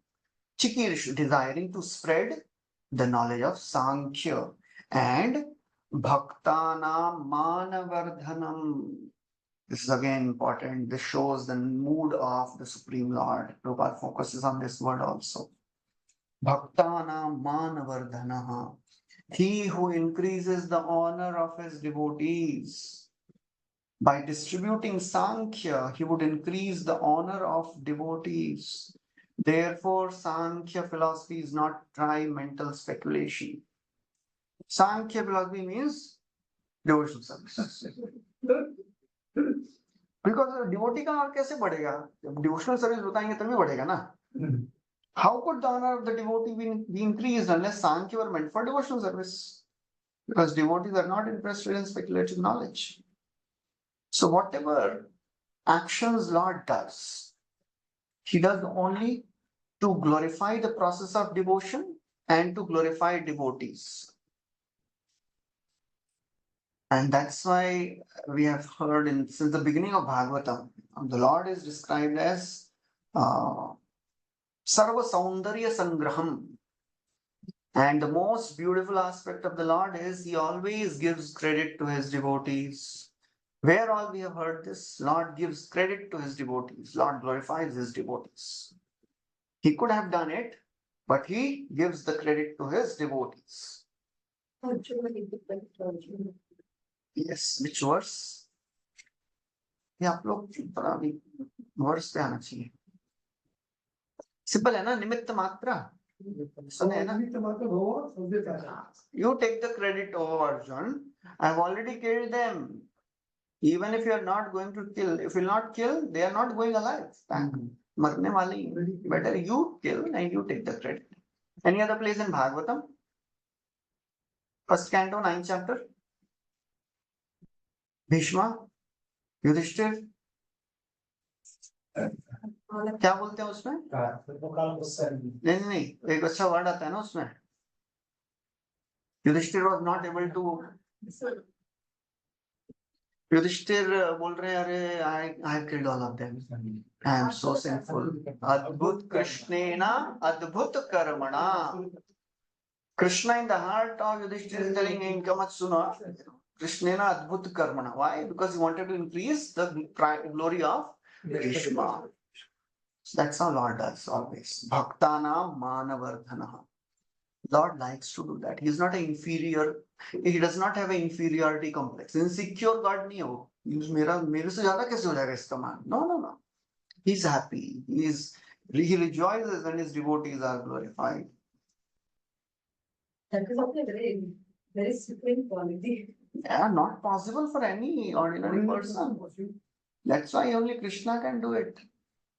to spread the knowledge of Sankhya, and Bhaktana Manavardhanam. This is again important. This shows the mood of the Supreme Lord. Prabhupada focuses on this word also. Bhaktana Manavardhanaha. He who increases the honor of his devotees. By distributing Sankhya, he would increase the honor of devotees. Therefore, Sankhya philosophy is not dry mental speculation. Sankhya philosophy means devotional service. Because devotee का honor कैसे बढ़ेगा? जब devotional service बताएंगे तभी बढ़ेगा ना? How could the honor of the devotee be increased unless Sankhya were meant for devotional service? Because devotees are not interested in speculative knowledge. So whatever actions Lord does, he does only to glorify the process of devotion and to glorify devotees. And that's why we have heard since the beginning of Bhagavatam, the Lord is described as Sarva Saundarya Sangraham. And the most beautiful aspect of the Lord is he always gives credit to his devotees. Where all we have heard this, Lord gives credit to his devotees. Lord glorifies his devotees. He could have done it, but he gives the credit to his devotees. Yes, which verse? ये आप लोग थोड़ा अभी verse पे आना चाहिए. Simple है ना, निमित्त मात्रा. सुने ना? You take the credit, oh Arjun. I've already killed them. Even if you are not going to kill, if you will not kill, they are not going alive back. मरने वाले ही हैं. Better you kill and you take the credit. Any other place in Bhagavatam? First canto, 9th chapter. Bhishma, Yudhishthir. क्या बोलते हैं उसमें? नहीं, एक अच्छा वर्ड आता है ना उसमें. Yudhishthir was not able to. Yudhishthir बोल रहे हैं अरे I have killed all of them. I am so sinful. अद्भुत कृष्णेना अद्भुत कर्मणा. Krishna in the heart of Yudhishthir is telling him, Kamatsuna, Krishnena Adbhut Karmana. Why? Because he wanted to increase the glory of Bhishma. So that's how Lord does always. Bhaktana Manavardhana. Lord likes to do that. He is not an inferior, he does not have an inferiority complex. Insecure God nahi hai wo. मेरे से ज्यादा कैसे हो जाएगा इसका मान? No. He's happy. He rejoices when his devotees are glorified. That is also a very, very supreme quality. Yeah, not possible for any ordinary person. That's why only Krishna can do it.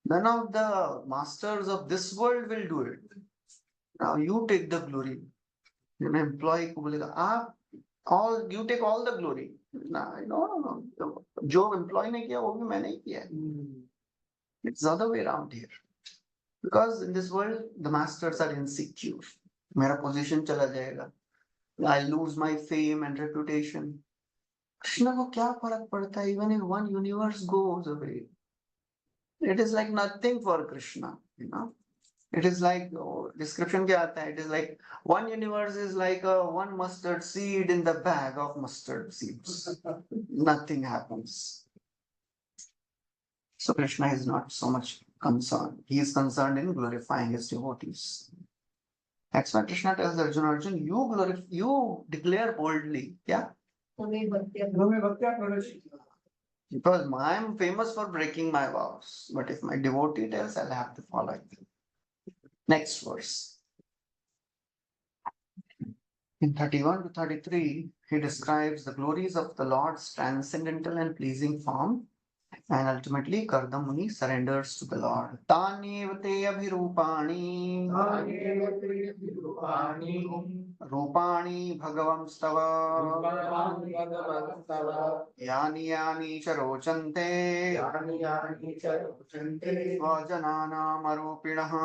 None of the masters of this world will do it. Now you take the glory. You know, employee को बोलेगा you take all the glory. No. जो employee ने किया वो भी मैंने ही किया. It's the other way around here. Because in this world the masters are insecure. मेरा position चला जाएगा. I lose my fame and reputation. Krishna को क्या फर्क पड़ता है? Even if one universe goes away, it is like nothing for Krishna. You know, it is like description क्या आता है? It is like one universe is like one mustard seed in the bag of mustard seeds. Nothing happens. So Krishna is not so much concerned. He is concerned in glorifying his devotees. That's why Krishna tells Arjuna, you declare boldly. Yeah. Because I am famous for breaking my vows. But if my devotee tells, I'll have to follow it. Next verse. In 31 to 33, he describes the glories of the Lord's transcendental and pleasing form. And ultimately, Karda Muni surrenders to the Lord. Tanevate abhirupani. Rupani bhagavam stava. Yani yani charocante. Svajanana marupinaha.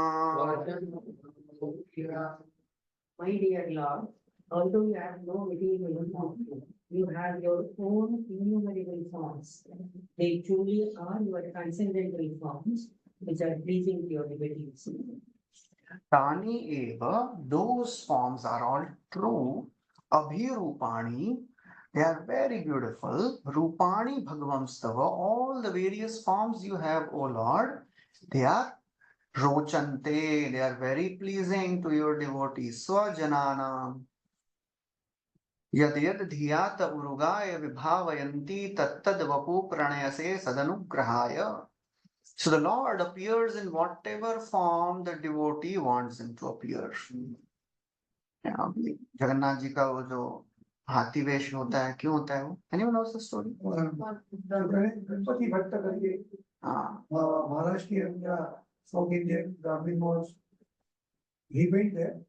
My dear Lord, although you have no material form, you have your own innumerable forms. They truly are your transcendental forms, which are pleasing to your devotees. Tani eva, those forms are all true. Abhirupani, they are very beautiful. Rupani bhagavam stava, all the various forms you have, O Lord, they are rochante, they are very pleasing to your devotees. Swajananam. Yad dhiyat urugaya vibhavayanti tattad vapu pranayase sadanugrahaya. So the Lord appears in whatever form the devotee wants him to appear. Jagannath ji का वो जो हाथी वेश होता है, क्यों होता है वो? Anyone knows the story? Ganpati Bhatt करके Maharashtra South Indian Brahmin was, he went there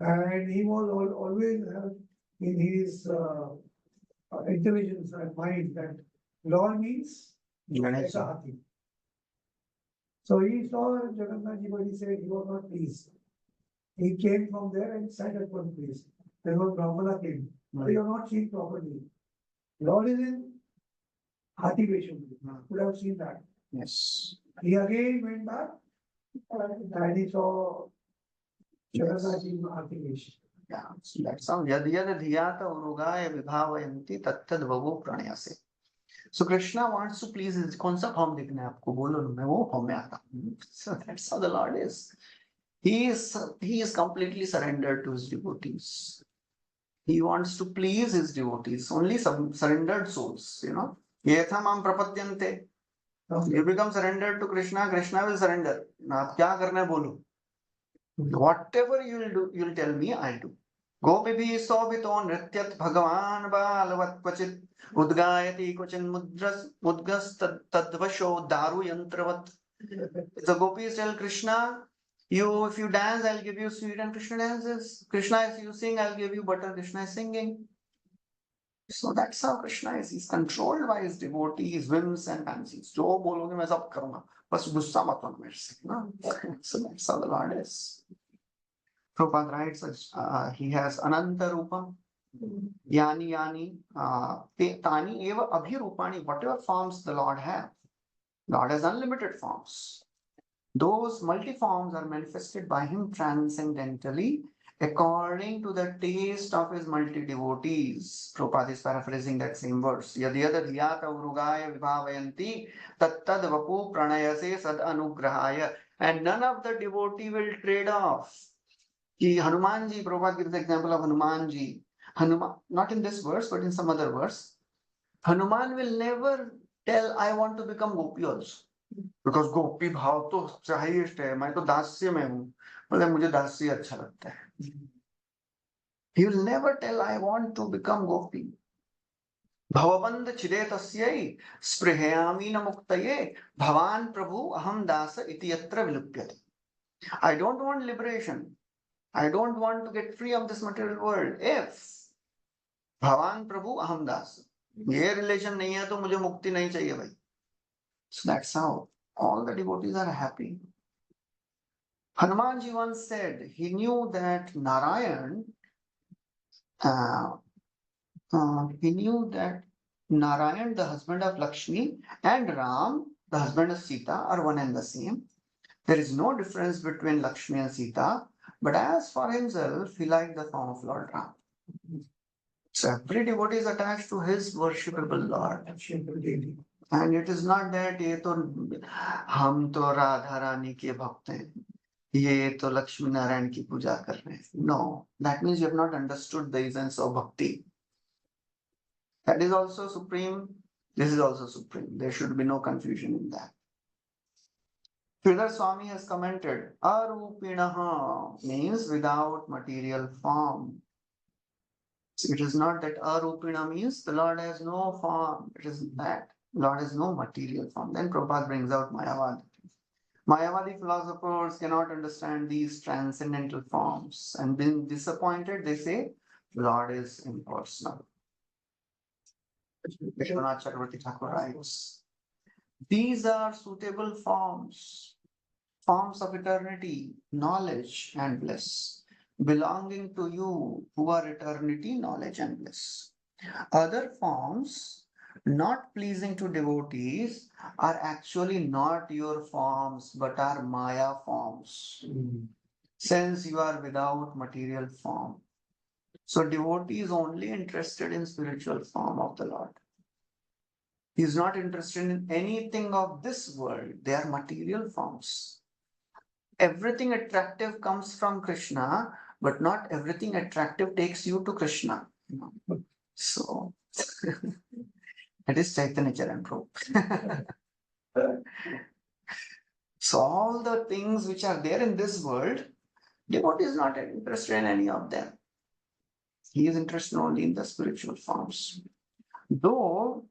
and he was always in his intelligence and mind that Lord means like a hathi. So he saw Jagannath Ji, but he said he was not pleased. He came from there and sat at one place. There was Brahmana came. But you are not seen properly. Lord is in Hathi Vesham. Could have seen that. Yes. He again went back and he saw Jagannath Ji in Hathi Vesham. Yeah, so that's how yad dhiyata urugaya vibhavayanti tattad vavu pranayase. So Krishna wants to please his कौन सा form देखना है आपको? बोलो ना, मैं वो form में आता हूँ. So that's how the Lord is. He is completely surrendered to his devotees. He wants to please his devotees, only surrendered souls, you know. Yetham am prapadyante. You become surrendered to Krishna, Krishna will surrender. Now, क्या करना है बोलो. Whatever you will do, you will tell me, I'll do. गोपिभिः शोभितो नृत्यत् भगवान् बालवत् क्वचित् उद्गायति क्वचिन् मुद्गस्तद्वशो दारुयन्त्रवत्. The gopis tell Krishna, you if you dance, I'll give you sweet, and Krishna dances. Krishna, if you sing, I'll give you butter. Krishna is singing. So that's how Krishna is. He's controlled by his devotees, whims and fancies. जो बोलोगे मैं सब करूँगा. बस गुस्सा मत करो मेरे से. So that's how the Lord is. Prabhupada writes, he has Ananta Rupam, Yani Yani, Tani Eva Abhirupani, whatever forms the Lord has. Lord has unlimited forms. Those multiforms are manifested by him transcendentally according to the taste of his multi-devotees. Prabhupada is paraphrasing that same verse. Yadiyada dhyata urugaya vibhavayanti tattad vapu pranayase sad anugrahaya. And none of the devotee will trade off. Ki Hanuman ji, Prabhupada gives the example of Hanuman ji. Hanuman, not in this verse, but in some other verse. Hanuman will never tell, I want to become gopi also. Because गोपी भाव तो highest है. मैं तो दास्य में हूँ, मतलब मुझे दास्य अच्छा लगता है. He will never tell I want to become gopi. भवबंध छिदे तस्यै स्पृहयामि न मुक्तये भवान प्रभु अहम दास इति यत्र विलुप्यते. I don't want liberation. I don't want to get free of this material world. If भवान प्रभु अहम दास, ये रिलेशन नहीं है तो मुझे मुक्ति नहीं चाहिए भाई. So that's how all the devotees are happy. Hanumanji once said he knew that Narayan, the husband of Lakshmi, and Ram, the husband of Sita, are one and the same. There is no difference between Lakshmi and Sita, but as for himself, he liked the form of Lord Ram. So every devotee is attached to his worshipable Lord. And it is not that ये तो हम तो राधा रानी के भक्त हैं, ये तो लक्ष्मी नारायण की पूजा कर रहे हैं. No, that means you have not understood the essence of bhakti. That is also supreme. This is also supreme. There should be no confusion in that. Sridhar Swami has commented, Arupinaha means without material form. So it is not that Arupina means the Lord has no form. It is that Lord has no material form. Then Prabhupada brings out Mayavadi. Mayavadi philosophers cannot understand these transcendental forms, and being disappointed, they say Lord is impersonal. Vishwanath Chakravarti Thakur writes, these are suitable forms, forms of eternity, knowledge and bliss, belonging to you who are eternity, knowledge and bliss. Other forms not pleasing to devotees are actually not your forms but are Maya forms, since you are without material form. So devotee is only interested in spiritual form of the Lord. He is not interested in anything of this world. They are material forms. Everything attractive comes from Krishna, but not everything attractive takes you to Krishna. So it is Chaitanya Charan Prabhu. So all the things which are there in this world, devotee is not interested in any of them. He is interested only in the spiritual forms. Though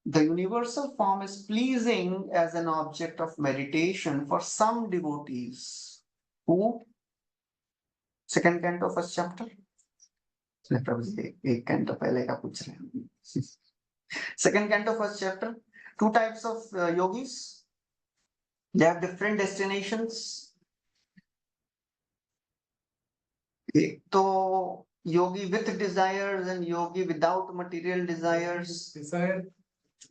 the universal form is pleasing as an object of meditation for some devotees. Who? Second canto, first chapter. एक canto पहले का पूछ रहे हैं. Second canto, first chapter. Two types of yogis. They have different destinations. एक तो yogi with desires and yogi without material desires. Desire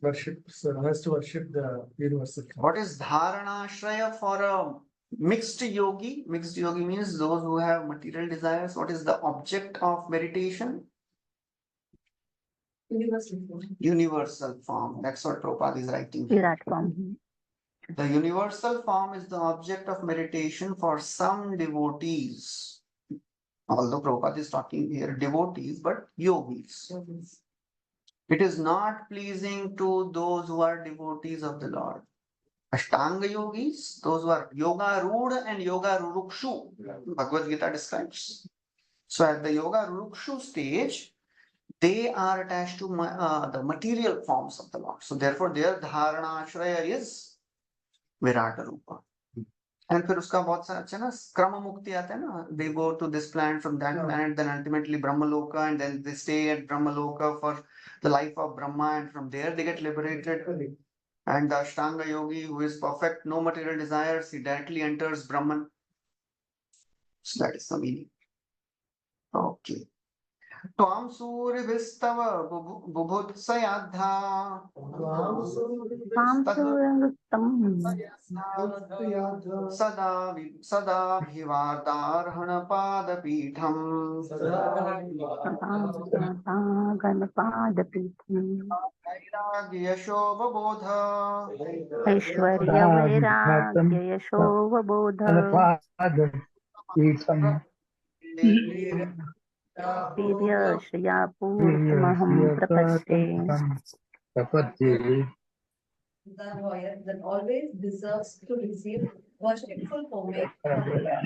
worship, so has to worship the universal. What is dharana ashraya for a mixed yogi? Mixed yogi means those who have material desires. What is the object of meditation? Universal form. That's what Prabhupada is writing. Virat form. The universal form is the object of meditation for some devotees. Although Prabhupada is talking here devotees, but yogis. It is not pleasing to those who are devotees of the Lord. Ashtanga yogis, those who are yoga ruda and yoga rurukshu, Bhagavad Gita describes. So at the Yoga Rukshu stage, they are attached to the material forms of the Lord. So therefore their Dharana Ashraya is Virat Rupa. And फिर उसका बहुत सा अच्छा ना क्रम मुक्ति आता है ना, they go to this planet from that planet, then ultimately Brahmaloka, and then they stay at Brahmaloka for the life of Brahma, and from there they get liberated. And the Ashtanga yogi who is perfect, no material desires, he directly enters Brahman. So that is the meaning. Okay. त्वां सूर्यभिस्तव बुभुत्सयाद्धा सदाभिवार्दार्हणपादपीठम् वैराग्यशोबबोध ऐश्वर्यवैराग्ययशोवबोध वीर्यश्रिया पूर्णमहं प्रपश्ये. The warrior that always deserves to receive worshipful homage from God.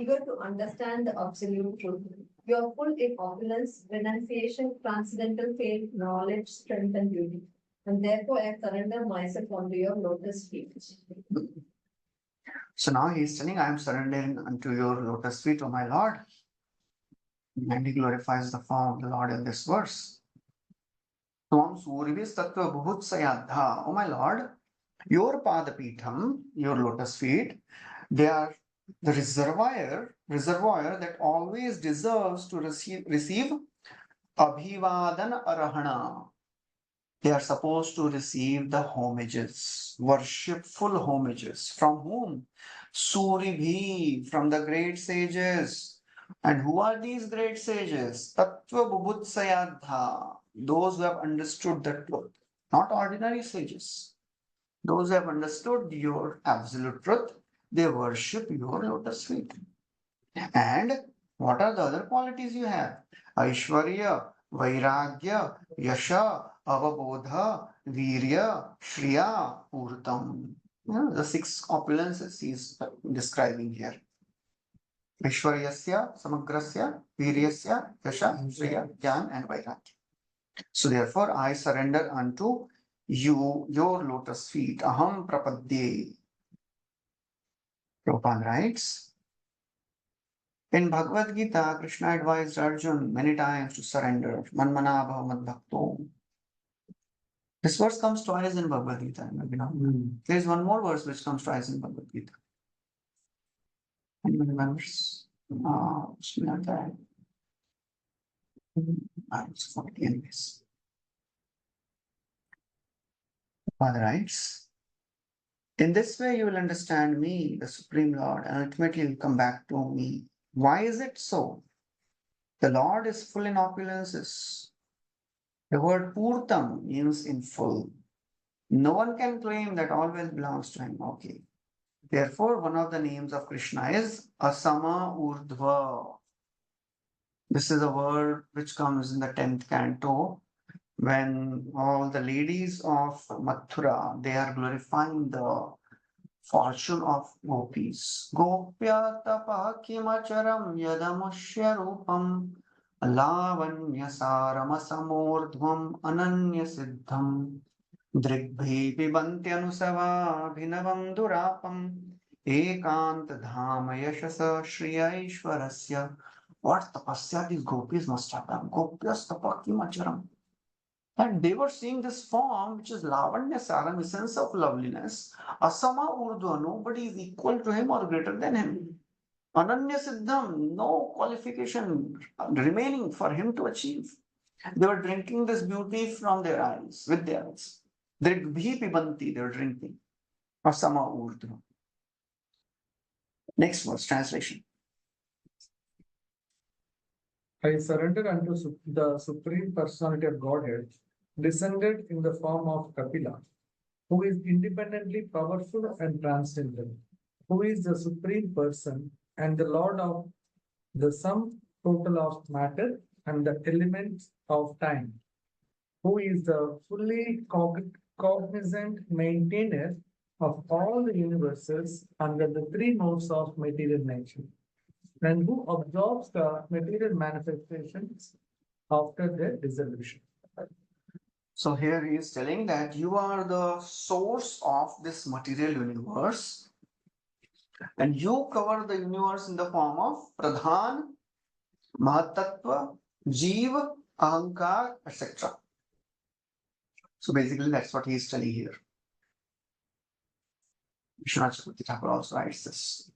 Eager to understand the absolute truth. You are full in opulence, renunciation, transcendental faith, knowledge, strength, and beauty. And therefore I surrender myself onto your lotus feet. So now he is telling, I am surrendering unto your lotus feet, O my Lord. And he glorifies the form of the Lord in this verse. Tvam survis tattva bhutsayadha. O my Lord, your padapitham, your lotus feet, they are the reservoir that always deserves to receive abhivadan arahana. They are supposed to receive the homages, worshipful homages. From whom? Suribhi, from the great sages. And who are these great sages? Tattva bubutsayadha, those who have understood the truth, not ordinary sages. Those who have understood your absolute truth, they worship your lotus feet. And what are the other qualities you have? Aishwarya, Vairagya, Yasha, Avabodha, Virya, Shriya, Purtam. The 6 opulences he is describing here. Aishwaryasya, Samagrasya, Viryasya, Yasha, Shriya, Jnana, and Vairagya. So therefore I surrender unto you, your lotus feet. Aham prapadye. Prabhupada writes, in Bhagavad Gita, Krishna advised Arjuna many times to surrender. Manmana bhava madbhakto. This verse comes twice in Bhagavad Gita. There is one more verse which comes twice in Bhagavad Gita. Anyone remembers? It's 40 anyways. Father writes, in this way you will understand me, the Supreme Lord, and ultimately you will come back to me. Why is it so? The Lord is full in opulences. The word purtam means in full. No one can claim that all wealth belongs to him. Okay. Therefore, one of the names of Krishna is Asama Urdhva. This is a word which comes in the 10th canto when all the ladies of Mathura, they are glorifying the fortune of gopis. Gopya tapa kimacharam yadamushya rupam lavanya saramasamordhvam ananya siddham Drigbhi pibantyanusava durapam ekant dhama yashasa shriyaishwarasya. What tapasya these gopis must have done. Gopyas tapakimacharam. And they were seeing this form, which is lavanya saram, essence of loveliness. Asama urdhva, nobody is equal to him or greater than him. Ananya siddham, no qualification remaining for him to achieve. They were drinking this beauty from their eyes, with their eyes. Drigbhi pibanti, they were drinking. Asama urdhva. Next verse, translation. I surrender unto the Supreme Personality of Godhead, descended in the form of Kapila, who is independently powerful and transcendental, who is the Supreme Person and the Lord of the sum total of matter and the elements of time, who is the fully cognizant maintainer of all the universes under the 3 modes of material nature. and who absorbs the material manifestations after their dissolution. So here he is telling that you are the source of this material universe, and you cover the universe in the form of Pradhan, Mahatattva, Jeev, Ahankar, etc. So basically that's what he is telling here. Vishwanath Chakravarti Thakur also writes this.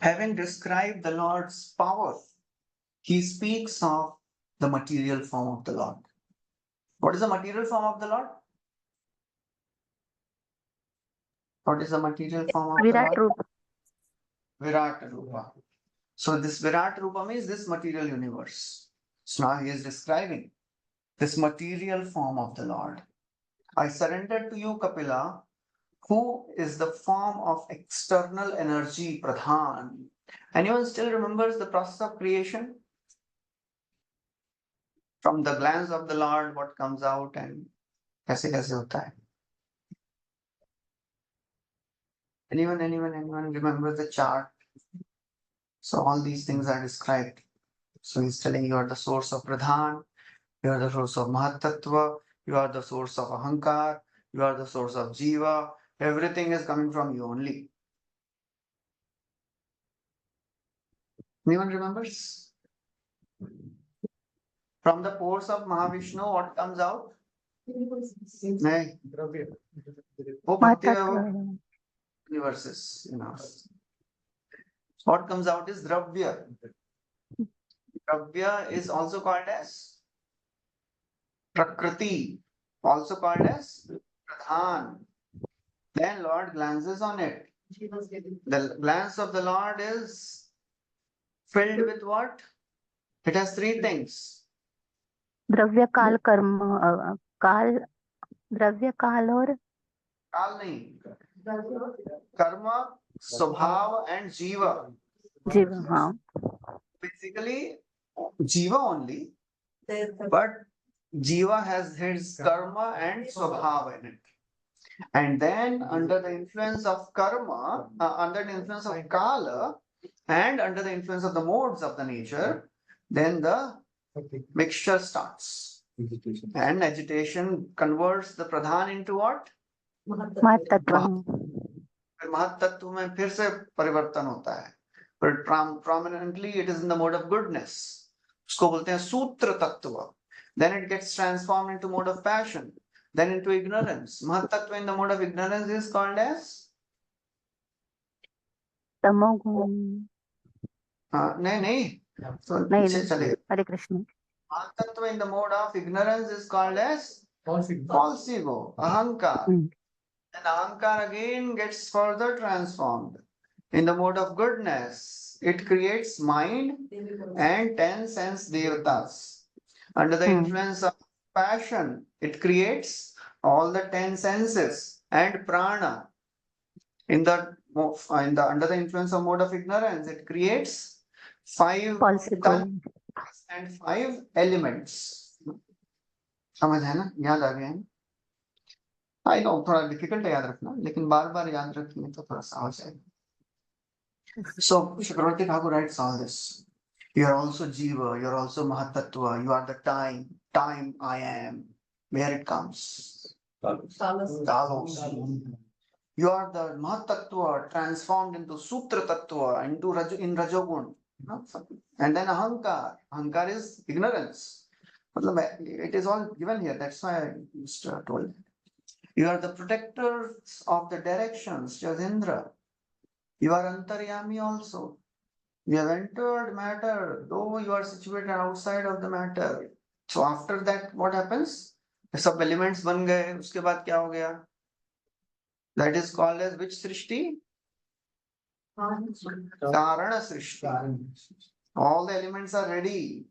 Having described the Lord's power, he speaks of the material form of the Lord. What is the material form of the Lord? What is the material form of the Virat Lord? Rupa. Virat Rupa. So this Virat Rupa means this material universe. So now he is describing this material form of the Lord. I surrender to you, Kapila, who is the form of external energy, Pradhan. Anyone still remembers the process of creation? From the glands of the Lord, what comes out and kaise kaise hota hai? Anyone remember the chart? So all these things are described. So he's telling you are the source of Pradhan, you are the source of Mahatattva, you are the source of Ahankar, you are the source of Jiva. Everything is coming from you only. Anyone remembers? From the pores of Mahavishnu, what comes out? Nahi. वो Bhakti Vaibhav Mahatattva. universes, What comes out is Dravya. Dravya is also called as Prakriti, also called as Pradhan. Then Lord glances on it. The glance of the Lord is filled with what? It has three things. द्रव्य काल कर्म काल द्रव्य काल और Kal nahi. Karma, Swabhav and Jiva. जीव. हाँ. Basically, Jiva only, but Jiva has his karma and Swabhav in it. And then under the influence of karma, under the influence of Kala, and under the influence of the modes of the nature, then the mixture starts. And agitation converts the Pradhan into what? महत्तत्व. फिर महत्तत्व में फिर से परिवर्तन होता है. But prominently it is in the mode of goodness. उसको बोलते हैं सूत्र तत्व. Then it gets transformed into mode of passion, then into ignorance. Mahatattva in the mode of ignorance is called as? तमोगुण. नहीं. So नहीं पीछे चले. हरे Krishna. Mahatattva in the mode of ignorance is called as? False ego, Ahankar. And Ahankar again gets further transformed. In the mode of goodness, it creates mind and 10 sense devatas. Under the influence of passion, it creates all the 10 senses and prana. Under the influence of mode of ignorance, it creates 5 false ego and 5 elements. समझ है ना? याद आ गया है? I know थोड़ा difficult है याद रखना, लेकिन बार-बार याद रखिए तो थोड़ा सा हो जाएगा. So Chakravarti Thakur writes all this. You are also Jiva, you are also Mahatattva, you are the time I am. Where it comes? Talos. You are the Mahatattva transformed into Sutra Tattva, in Rajogun. And then Ahankar. Ahankar is ignorance. It is all given here. That's why I just told it. You are the protectors of the directions, Jazindra. You are Antaryami also. You have entered matter, though you are situated outside of the matter. So after that, what happens? सब elements बन गए, उसके बाद क्या हो गया? That is called as which Srishti? Karana Srishti. All the elements are ready.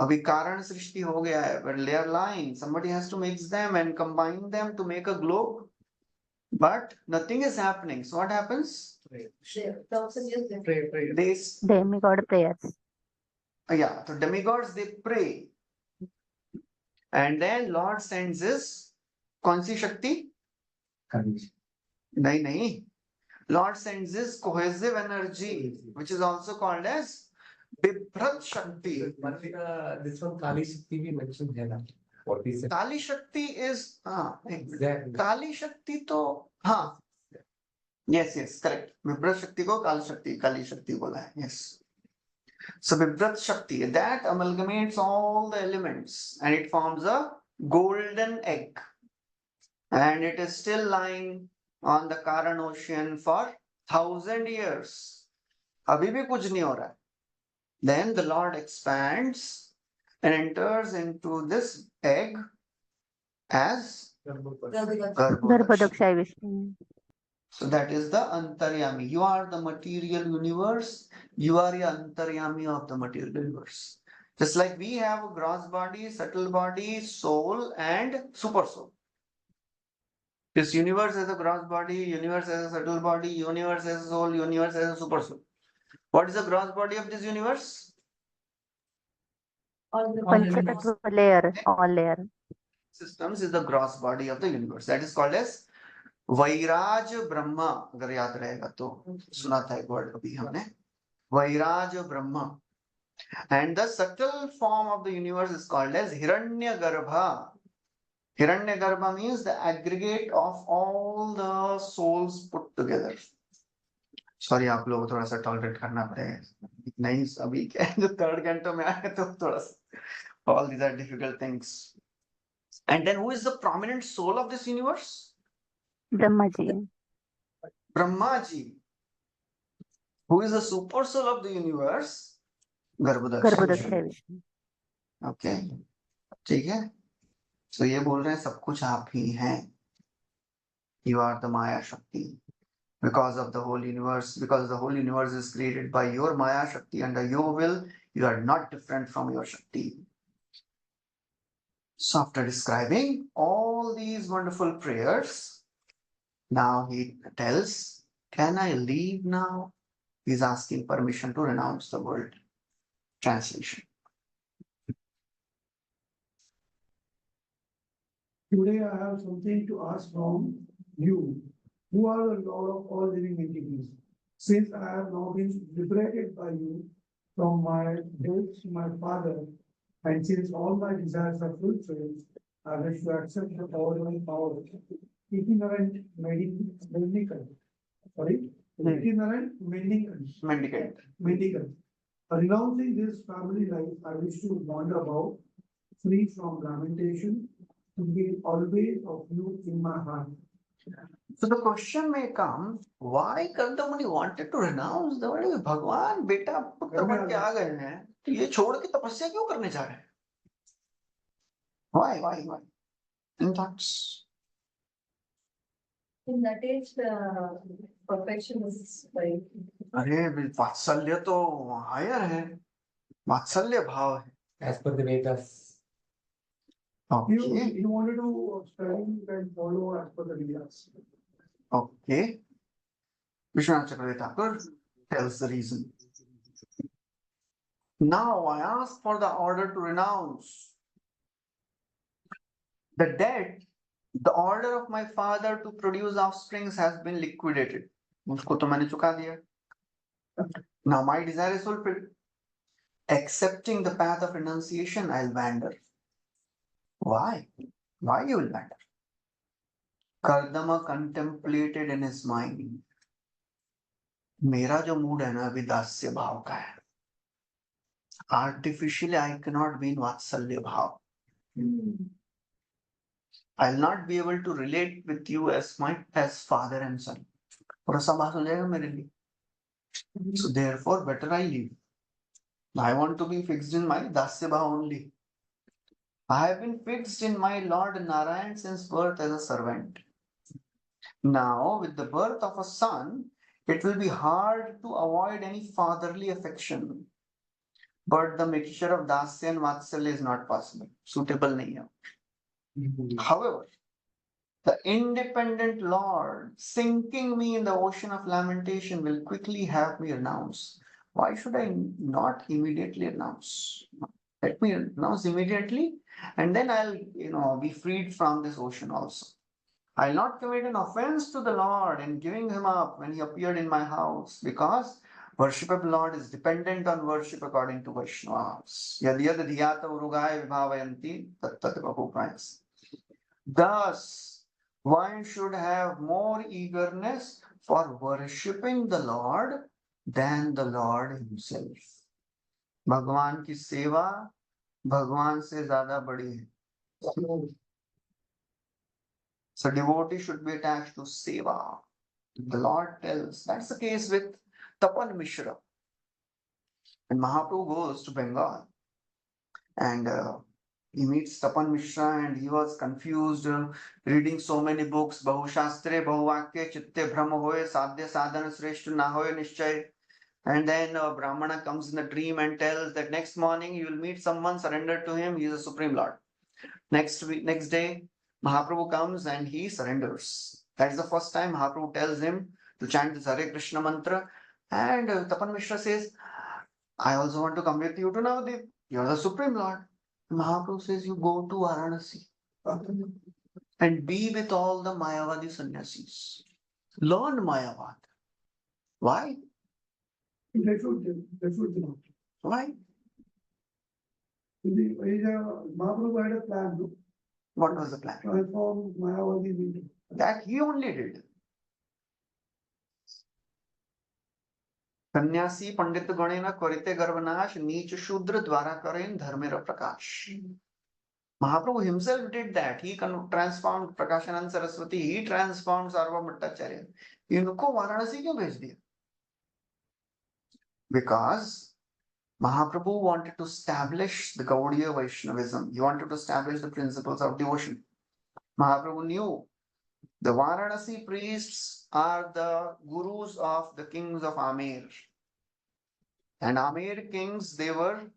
अभी कारण सृष्टि हो गया है, but they are lying. Somebody has to mix them and combine them to make a globe. But nothing is happening. So what happens? demigod prayers. Yeah, so demigods they pray. And then Lord sends his कौन सी शक्ति? नहीं. Lord sends his cohesive energy, which is also called as Bibrat Shakti. This one Kali Shakti we mentioned here. What is it? Kali Shakti is Exactly. Kali Shakti to yes, correct. Vibrat Shakti ko Kali Shakti bola hai. Yes. So Vibrat Shakti, that amalgamates all the elements and it forms a golden egg. And it is still lying on the Karan Ocean for 1,000 years. Abhi bhi kuch nahi ho raha hai. Then the Lord expands and enters into this egg as Garbhodakshaya. Garbhodakshaya Vishnu. So that is the Antaryami. You are the material universe. You are the Antaryami of the material universe. Just like we have a gross body, subtle body, soul, and super soul. This universe has a gross body, universe has a subtle body, universe has a soul, universe has a super soul. What is the gross body of this universe? Panchatattva layer, all layer. Systems is the gross body of the universe. That is called as वैराज ब्रह्म. अगर याद रहेगा तो सुना था एक word अभी हमने वैराज ब्रह्म. And the subtle form of the universe is called as Hiranyagarbha. Hiranyagarbha means the aggregate of all the souls put together. Sorry, आप लोगों को थोड़ा सा टॉलरेट करना पड़ेगा. नहीं अभी क्या जो थर्ड कैंटो में आए तो थोड़ा सा all these are difficult things. And then who is the prominent soul of this universe? Brahmaji. Brahmaji. Who is the super soul of the universe? Garbhodakshaya. Garbhodakshaya Vishnu. Okay. ठीक है. So ये बोल रहे हैं सब कुछ आप ही हैं. You are the Maya Shakti. Because of the whole universe, because the whole universe is created by your Maya Shakti under your will, you are not different from your Shakti. So after describing all these wonderful prayers, now he tells, can I leave now? He's asking permission to renounce the world. Translation. Today I have something to ask from you, who are the Lord of all living entities. Since I have now been liberated by you from my debt to my Father, and since all my desires are fulfilled, I wish to accept the following power. Itinerant mendicant. Sorry? Itinerant mendicant. Mendicant. Renouncing this family life, I wish to wander about, free from lamentation, to be always of you in my heart. So the question may come, why Kardamuni wanted to renounce the world? भगवान बेटा पुत्र बन के आ गए हैं, तो ये छोड़ के तपस्या क्यों करने जा रहे हैं? Why? In thoughts. In that age, perfection is like. अरे वात्सल्य तो हायर है, वात्सल्य भाव है. As per the Vedas. Okay. He wanted to study and follow as per the Vedas. Okay. Vishwanath Chakravarti Thakur tells the reason. Now I ask for the order to renounce. The debt, the order of my father to produce offsprings has been liquidated. उसको तो मैंने चुका दिया. Now my desire is fulfilled. Accepting the path of renunciation, I'll wander. Why? Why you will wander? Kardama contemplated in his mind. मेरा जो mood है ना अभी दास्य भाव का है. Artificially, I cannot be in vatsalya bhav. I'll not be able to relate with you as father and son. और ऐसा बात हो जाएगा मेरे लिए. So therefore, better I leave. I want to be fixed in my dasya bhav only. I have been fixed in my Lord Narayan since birth as a servant. Now, with the birth of a son, it will be hard to avoid any fatherly affection. But the mixture of dasya and vatsalya is not possible. Suitable nahi hai. However, the independent Lord, sinking me in the ocean of lamentation, will quickly have me renounce. Why should I not immediately renounce? Let me renounce immediately, and then I'll, be freed from this ocean also. I'll not commit an offense to the Lord in giving him up when he appeared in my house, because worship of the Lord is dependent on worship according to Vaishnavas. Yad yad dhyata urugaya vibhavayanti tat tat bahupayas. Thus, one should have more eagerness for worshipping the Lord than the Lord himself. भगवान की सेवा भगवान से ज्यादा बड़ी है. So devotee should be attached to seva. The Lord tells. That's the case with Tapan Mishra. When Mahaprabhu goes to Bengal and he meets Tapan Mishra and he was confused, reading so many books, Bahu Shastre, Bahu Vakya, Chitte Brahma Hoye, Sadhya Sadhana Sreshtu Na Hoye Nishchay. And then Brahmana comes in a dream and tells that next morning you will meet someone, surrender to him, he is a Supreme Lord. Next day, Mahaprabhu comes and he surrenders. That is the first time Mahaprabhu tells him to chant the Hare Krishna mantra. And Tapan Mishra says, I also want to come with you to Navadip. You are the Supreme Lord. Mahaprabhu says, you go to Varanasi and be with all the Mayavadi sannyasis. Learn Mayavad. Why? They should not. Why? Mahaprabhu had a plan to What was the plan? transform Mayavadi into. That he only did. सन्यासी पंडित गणे न करिते गर्भनाश नीच शूद्र द्वारा करें धर्मेर प्रकाश. Mahaprabhu himself did that. He transformed Prakashanand Saraswati. He transformed Sarva Bhattacharya. इनको वाराणसी क्यों भेज दिया? Because Mahaprabhu wanted to establish the Gaudiya Vaishnavism. He wanted to establish the principles of devotion. Mahaprabhu knew the Varanasi priests are the gurus of the kings of Amer. And Amer kings, they were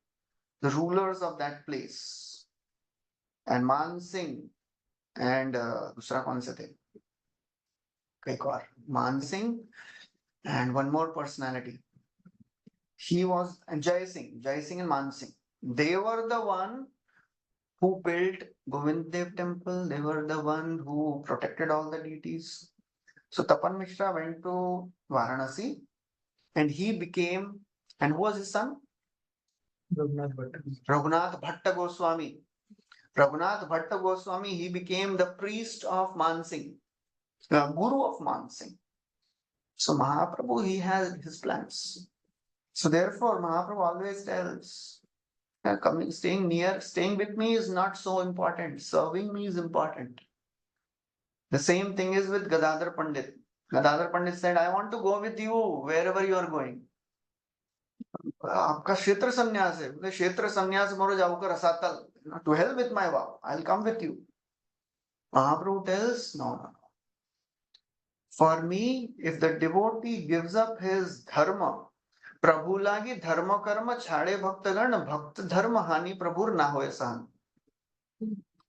the rulers of that place. And Man Singh and दूसरा कौन से थे? एक और Man Singh and one more personality. He was Jai Singh and Man Singh. They were the one who built Govind Dev temple. They were the one who protected all the deities. So Tapan Mishra went to Varanasi and he became, and who was his son? Raghunath Bhatta Goswami. Raghunath Bhatta Goswami, he became the priest of Man Singh, the guru of Man Singh. So Mahaprabhu, he has his plans. So therefore, Mahaprabhu always tells, staying with me is not so important. Serving me is important. The same thing is with Gadadhar Pandit. Gadadhar Pandit said, I want to go with you wherever you are going. आपका क्षेत्र संन्यास है, क्षेत्र संन्यास मरो जाऊकर रसातल. To hell with my vow, I'll come with you. Mahaprabhu tells, no. For me, if the devotee gives up his dharma, Prabhu lagi dharma karma chhade bhaktagana bhakt dharma hani prabhur na hoye sahan.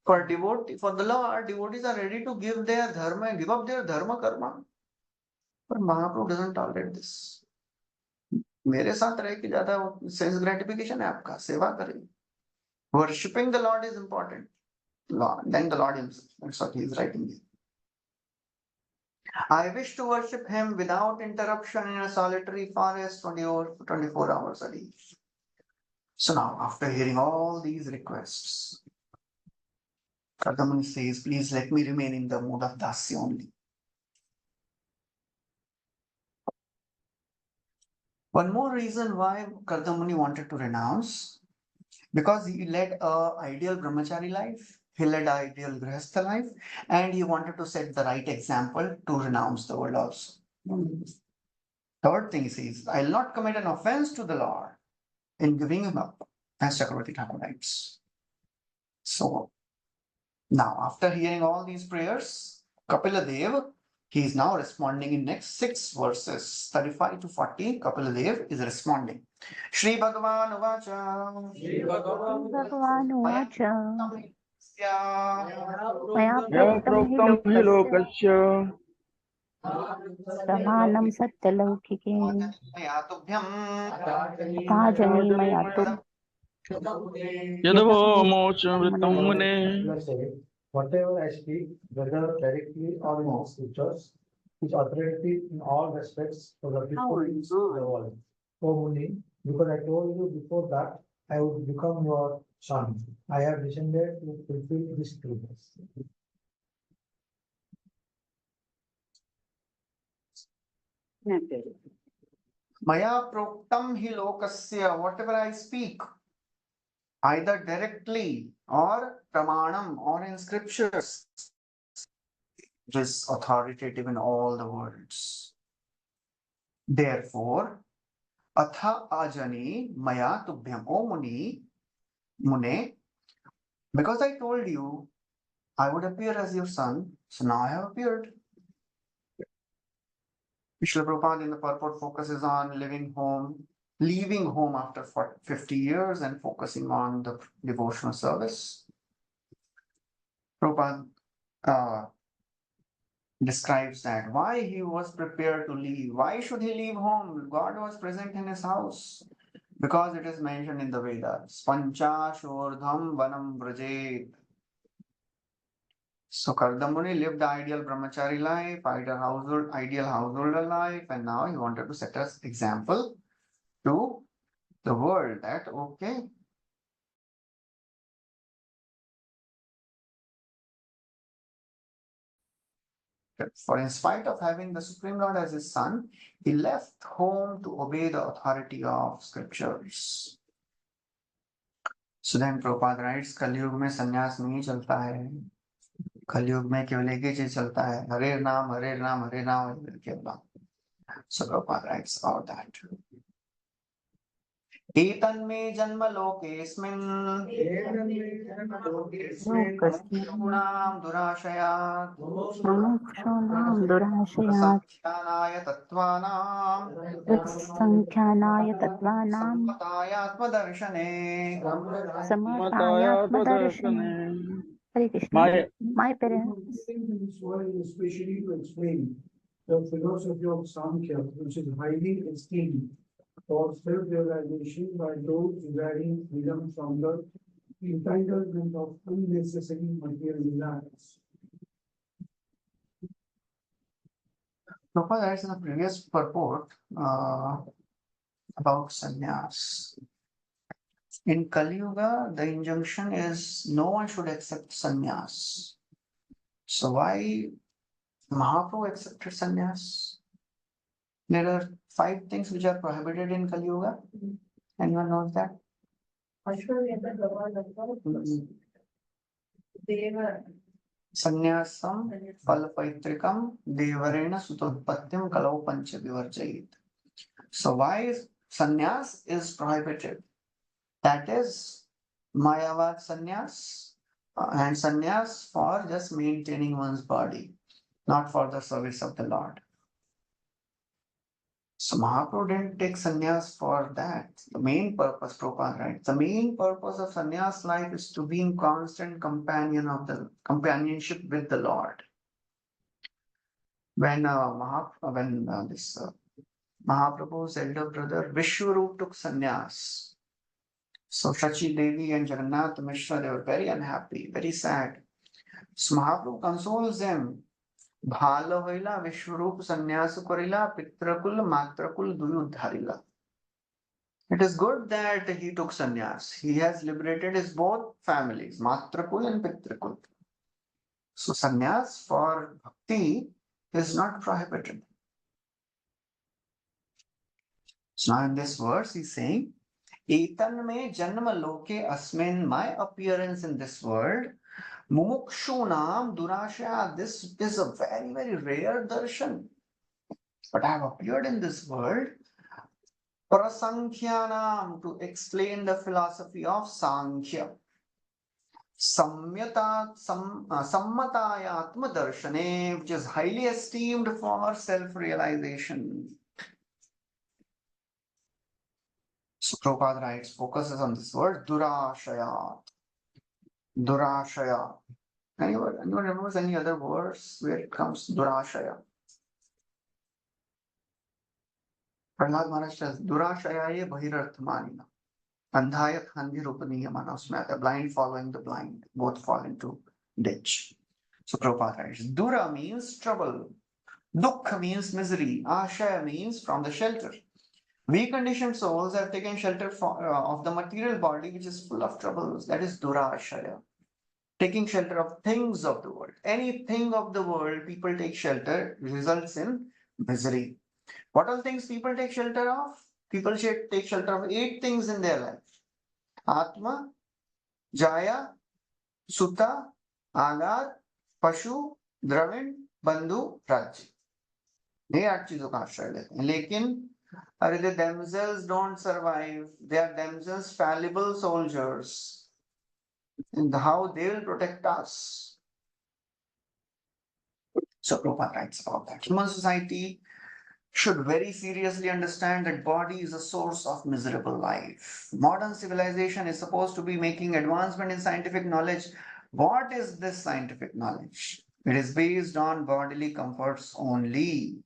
For the Lord, devotees are ready to give their dharma and give up their dharma karma. But Mahaprabhu doesn't tolerate this. मेरे साथ रह के ज्यादा sense gratification है आपका, सेवा करें. Worshipping the Lord is important. Then the Lord himself. That's what he is writing here. I wish to worship him without interruption in a solitary forest 24 hours a day. So now, after hearing all these requests, Kardamani says, please let me remain in the mood of dasya only. One more reason why Kardamani wanted to renounce, because he led an ideal brahmachari life, he led an ideal grihastha life, and he wanted to set the right example to renounce the world also. Third thing he says, I'll not commit an offense to the Lord in giving him up, as Chakravarti Thakur writes. So, now after hearing all these prayers, Kapila Dev, he is now responding in next 6 verses, 35 to 40, Kapila Dev is responding. Shri Bhagavan Uvacha. भगवान् उवाच मया या प्रोक्तं हि प्रोक्तं हि लोकस्य लोकस्य प्रमाणं सत्यलौकिके मया तुभ्यं ताजनि मया तु यदवो मोचवृत्तं मुने Whatever I speak, whether directly or in the scriptures, is authoritative in all respects for the people of the world. O Muni, because I told you before that I would become your son, I have descended to fulfill this truth. Maya proktam hi lokasya, whatever I speak, either directly or pramanam or in scriptures, it is authoritative in all the worlds. Therefore, atha ajani maya tubhyam, O Mune, because I told you I would appear as your son, so now I have appeared. Srila Prabhupada in the purport focuses on leaving home after 50 years and focusing on the devotional service. Prabhupada describes that why he was prepared to leave. Why should he leave home? God was present in his house. Because it is mentioned in the Vedas. Pancha Shordham Vanam Vrajet. So Kardamuni lived the ideal brahmachari life, ideal householder life, and now he wanted to set us example to the world that okay, for in spite of having the Supreme Lord as his son, he left home to obey the authority of scriptures. So then Prabhupada writes, कलयुग में संन्यास नहीं चलता है, कलयुग में केवल एक ही चीज चलता है, हरे नाम हरे नाम हरे नाम केवल. So Prabhupada writes about that. एतन्मे जन्म लोकेस्मिन् मुमुक्षूणां दुराशयात् मुमुक्षूणां दुराशयात् प्रसंख्यानाय तत्त्वानां संख्यानाय तत्त्वानां समतायात्मदर्शने समतायात्मदर्शने. Hare Krishna. My parents. This world is especially to explain the philosophy of Sankhya, which is highly esteemed for self-realization by those desiring freedom from the entanglement of unnecessary material desires. Prabhupada writes in the previous purport about sannyas. In Kali Yuga, the injunction is no one should accept sannyas. So why Mahaprabhu accepted sannyas? There are 5 things which are prohibited in Kali Yuga. Anyone knows that? Sannyasam palapaitrikam devarena sutotpatyam kalau pancha vivarjayit. So why sannyas is prohibited? That is Mayavad sannyas and sannyas for just maintaining one's body, not for the service of the Lord. So Mahaprabhu didn't take sannyas for that. The main purpose, Prabhupada writes, the main purpose of sannyas life is to be in constant companionship with the Lord. When Mahaprabhu's elder brother Vishwarup took sannyas, so Shachi Devi and Jagannath Mishra, they were very unhappy, very sad. So Mahaprabhu consoles them. Bhala hoila Vishwarup sannyasa korila pitrakul matrakul duyu dharila. It is good that he took sannyas. He has liberated his both families, matrakul and pitrakul. So sannyas for bhakti is not prohibited. So now in this verse he's saying, Etan me janma loke asmin, my appearance in this world, mumukshunam durashya, this is a very, very rare darshan. But I have appeared in this world, prasankhyanam, to explain the philosophy of Sankhya. Sammatayatma darshane, which is highly esteemed for self-realization. So Prabhupada writes, focuses on this word, durashayat. Durashaya. Anyone remembers any other words where it comes durashaya? Prahlad Maharaj says, Durashayaye bahirarthamanina. Andhayat handi rupaniyamana. The blind following the blind. Both fall into ditch. So Prabhupada writes, Dura means trouble. Dukha means misery. Ashaya means from the shelter. We conditioned souls have taken shelter of the material body which is full of troubles. That is Durashaya. Taking shelter of things of the world. Anything of the world people take shelter results in misery. What all things people take shelter of? People should take shelter of 8 things in their life. Atma, Jaya, Sutta, Agar, Pashu, Dravid, Bandhu, Rajya. ये 8 चीजों का आश्रय लेते हैं लेकिन अरे they themselves don't survive. They are themselves fallible soldiers. And how they will protect us. So Prabhupada writes about that. Human society should very seriously understand that body is a source of miserable life. Modern civilization is supposed to be making advancement in scientific knowledge. What is this scientific knowledge? It is based on bodily comforts only.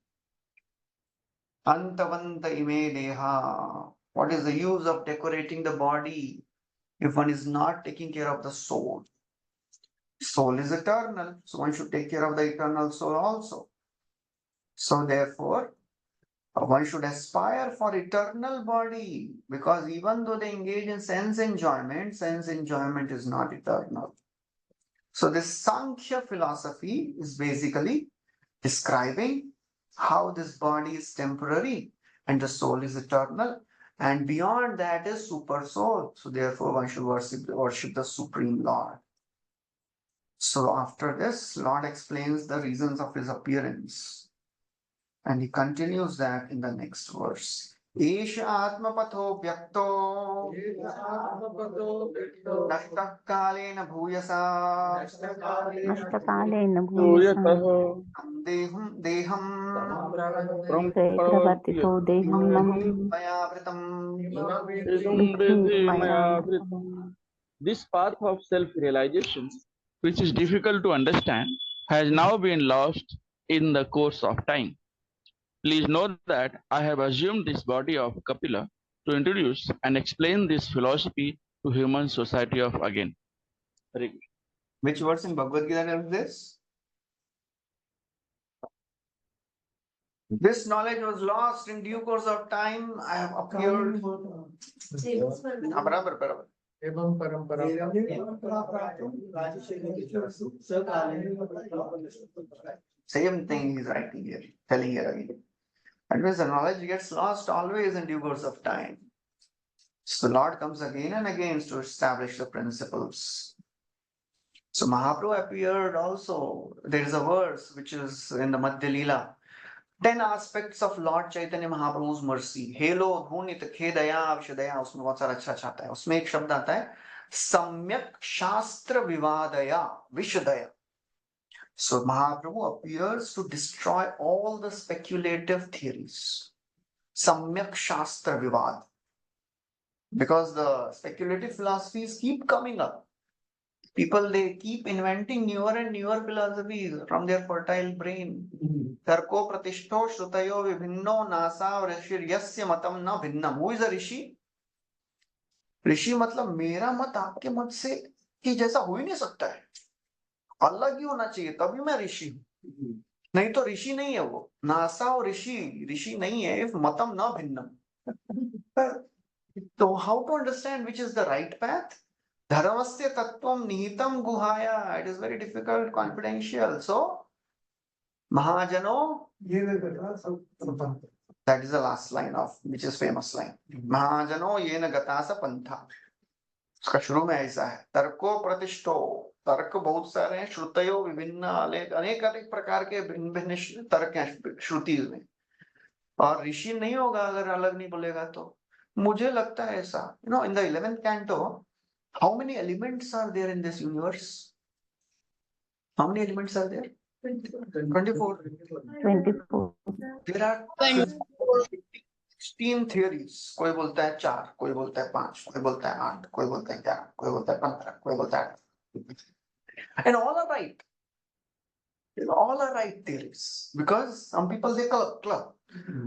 Antavanta ime deha. What is the use of decorating the body if one is not taking care of the soul? Soul is eternal, so one should take care of the eternal soul also. So therefore, one should aspire for eternal body because even though they engage in sense enjoyment is not eternal. So this Sankhya philosophy is basically describing how this body is temporary and the soul is eternal, and beyond that is super soul. So therefore one should worship the Supreme Lord. So after this, Lord explains the reasons of his appearance. And he continues that in the next verse. Esha atmapatho vyakto nashtah kalena bhuyasa नष्टकालेन भूयसा deham प्रवर्तितो देहमिमम् maya vritam. विद्धि मया वृतं। This path of self-realization, which is difficult to understand, has now been lost in the course of time. Please note that I have assumed this body of Kapila to introduce and explain this philosophy to human society of again. Which verse in Bhagavad Gita tells this? This knowledge was lost in due course of time. I have appeared. बराबर. एवं परंपरा Same thing he's writing here, telling here again. And when the knowledge gets lost always in due course of time. So the Lord comes again and again to establish the principles. So Mahaprabhu appeared also. There is a verse which is in the Madhya Leela. 10 aspects of Lord Chaitanya Mahaprabhu's mercy. Helo, Dhunit, Khedaya, Vishadaya, उसमें बहुत सारा अच्छा आता है. उसमें एक शब्द आता है सम्यक शास्त्र विवादया विशदया. So Mahaprabhu appears to destroy all the speculative theories. Samyak Shastra Vivad. Because the speculative philosophies keep coming up. People, they keep inventing newer and newer philosophies from their fertile brain. Tarko pratishto shrutayo vibhinno nasa rishir yasya matam na bhinnam. Who is a rishi? ऋषि मतलब मेरा मत आपके मत से कि जैसा हो ही नहीं सकता है, अलग ही होना चाहिए तभी मैं ऋषि हूं, नहीं तो ऋषि नहीं है वो. नासा और ऋषि नहीं है if matam na bhinnam. So how to understand which is the right path? Dharmasya tattvam nihitam guhaya. It is very difficult, confidential. So Mahajano, that is the last line of which is famous line. Mahajano yena gatasa pantha. उसका शुरू में ऐसा है, तर्को प्रतिष्ठो. तर्क बहुत सारे हैं, श्रुतयो विभिन्न, अनेक अनेक प्रकार के भिन्न भिन्न तर्क हैं श्रुति में. और ऋषि नहीं होगा अगर अलग नहीं बोलेगा तो. मुझे लगता है ऐसा, in the 11th canto, how many elements are there in this universe? How many elements are there? 24. 24 There are 16 theories. कोई बोलता है 4, कोई बोलता है 5, कोई बोलता है 8, कोई बोलता है 11, कोई बोलता है 15, कोई बोलता है 8. And all are right. All are right theories. Because some people they club.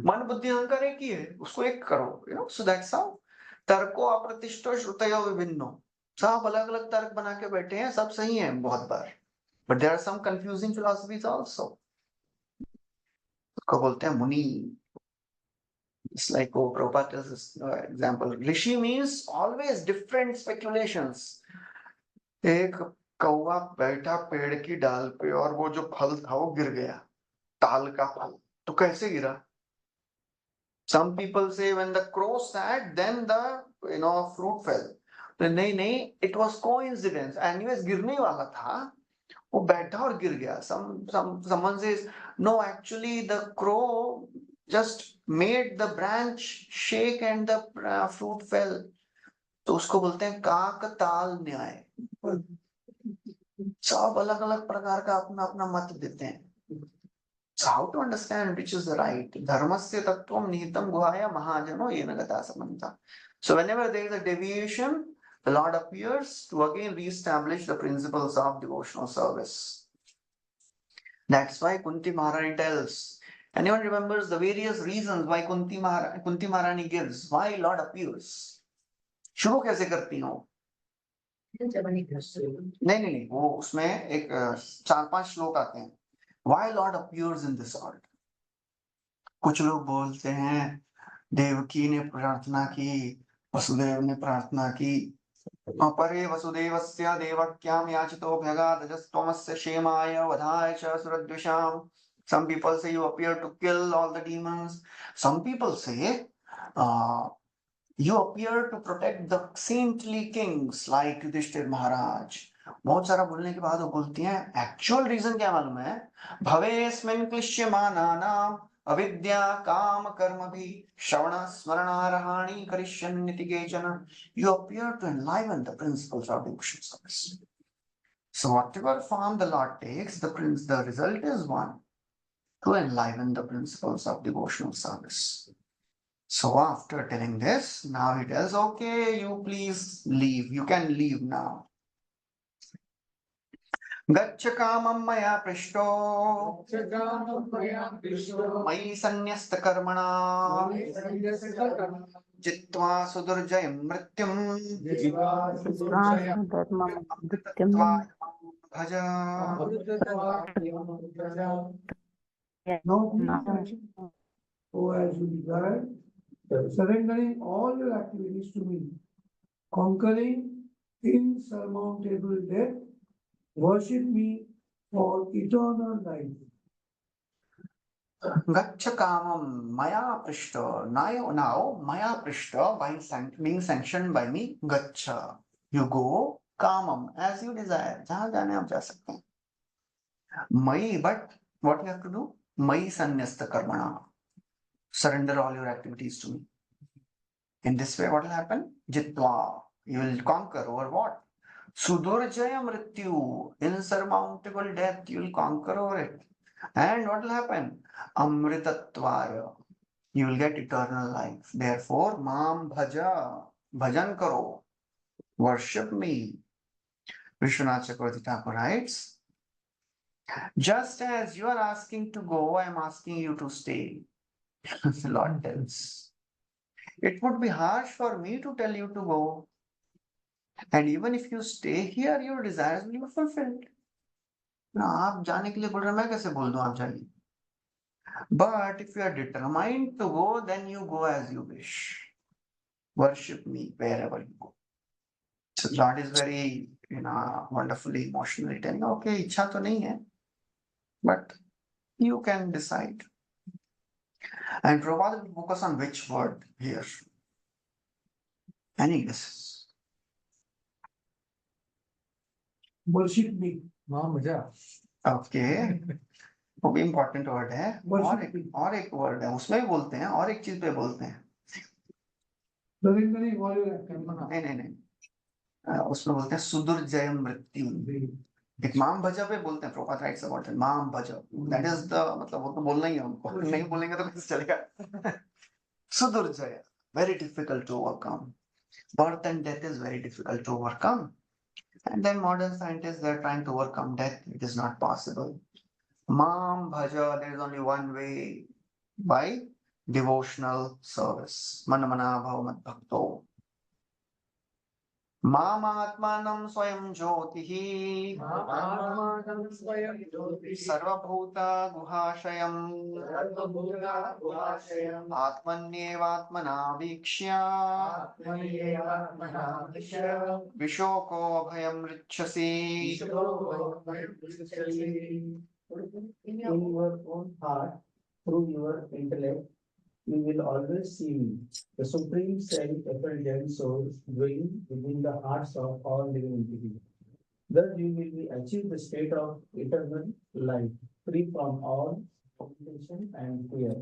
मन बुद्धि अहंकार एक ही है, उसको एक करो. So that's how. तर्को अप्रतिष्ठो श्रुतयो विभिन्नो. सब अलग अलग तर्क बना के बैठे हैं, सब सही है बहुत बार. But there are some confusing philosophies also. उसको बोलते हैं मुनि. It's like Prabhupada tells this example. Rishi means always different speculations. एक कौवा बैठा पेड़ की डाल पे और वो जो फल था वो गिर गया, ताल का फल. तो कैसे गिरा? Some people say when the crow sat, then the fruit fell. तो नहीं, it was coincidence. Anyways गिरने वाला था, वो बैठा और गिर गया. Someone says no, actually the crow just made the branch shake and the fruit fell. तो उसको बोलते हैं काकताल न्याय. सब अलग अलग प्रकार का अपना अपना मत देते हैं. So how to understand which is right? Dharmasya tattvam nihitam guhaya mahajano yena gata samanta. So whenever there is a deviation, the Lord appears to again re-establish the principles of devotional service. That's why Kunti Maharani tells. Anyone remembers the various reasons why Kunti Maharani gives? Why Lord appears? शुरू कैसे करती हो? नहीं, वो उसमें एक 4-5 श्लोक आते हैं. Why Lord appears in this order? कुछ लोग बोलते हैं देवकी ने प्रार्थना की, वसुदेव ने प्रार्थना की, अपरे वसुदेवस्य देवक्याम याचितो भगादजस्तमस्य क्षेमाय वधाय च सुरद्विषाम. Some people say you appear to kill all the demons. Some people say you appear to protect the saintly kings like Yudhishthir Maharaj. बहुत सारा बोलने के बाद वो बोलती हैं एक्चुअल रीजन क्या मालूम है? भवेस्मिन् क्लिश्यमानानाम् अविद्या काम कर्म भी श्रवण स्मरणारहाणि करिष्यन्निति केचन. You appear to enliven the principles of devotional service. So whatever form the Lord takes, the result is one, to enliven the principles of devotional service. So after telling this, now he tells, okay, you please leave. You can leave now. गच्छ कामं मया पृष्टो मयि सन्न्यस्तकर्मणा जित्वा सुदुर्जयं मृत्युम् भज. Now please, oh, as you desire, surrendering all your activities to me, conquering insurmountable death, worship me for eternal life. Gaccha kamam maya prishta. Now maya prishta, being sanctioned by me, gaccha. You go kamam as you desire. जहाँ जाने आप जा सकते हैं. Mai, but what you have to do? Mai sannyasta karmana. Surrender all your activities to me. In this way, what will happen? Jitva. You will conquer over what? Sudurjaya mrityu. Insurmountable death. You will conquer over it. And what will happen? Amritatvaya. You will get eternal life. Therefore, Mam Bhaja. Bhajan karo. Worship me. Vishwanath Chakravarti Thakur writes, just as you are asking to go, I am asking you to stay. The Lord tells. It would be harsh for me to tell you to go. And even if you stay here, your desires will be fulfilled. Now, आप जाने के लिए बोल रहे हैं, मैं कैसे बोल दूं आप जाइए? But if you are determined to go, then you go as you wish. Worship me wherever you go. So Lord is very, wonderfully emotionally telling, okay, इच्छा तो नहीं है, but you can decide. And Prabhupada will focus on which word here? Any guesses? Worship me. Okay. वो भी important word है. Worship और एक word है उसमें भी बोलते हैं, और एक चीज पे बोलते हैं. Surrendering all your activities. नहीं, उसमें बोलते हैं सुदुर्जय मृत्यु. एक माम भजा पे बोलते हैं. प्रोपात राइट्स अबाउट इट. माम भजा, दैट इज द, मतलब वो तो बोलना ही है उनको. नहीं बोलेंगे तो कैसे चलेगा? सुदुर्जय, very difficult to overcome. Birth and death is very difficult to overcome. And then modern scientists, they're trying to overcome death. It is not possible. Mam bhaja, there is only one way, by devotional service. Manamana bhavamat bhakto. मामात्मानं स्वयं ज्योतिः आत्मानं स्वयं ज्योतिः सर्वभूत गुहाशयम् सर्वभूताशयम् आत्मन्येवात्मना वीक्ष्य आत्मन्येवात्मना विश्य विशोको भयं ऋच्छसि In your own heart, through your intellect, you will always see me, the supreme self-effulgent soul dwelling within the hearts of all living entities. Thus you will be achieve the state of eternal life, free from all complication and fear.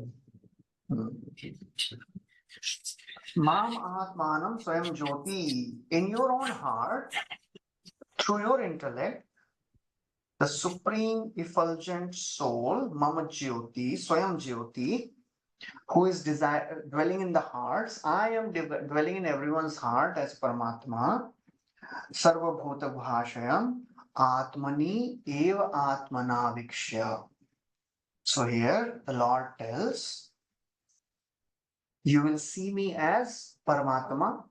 Mam Atmanam Swayam Jyoti. In your own heart, through your intellect, the supreme effulgent soul, Mama Jyoti, Swayam Jyoti, who is dwelling in the hearts, I am dwelling in everyone's heart as Paramatma, Sarva Bhuta Bhashayam, Atmani Eva Atmana Vikshya. So here the Lord tells, you will see me as Paramatma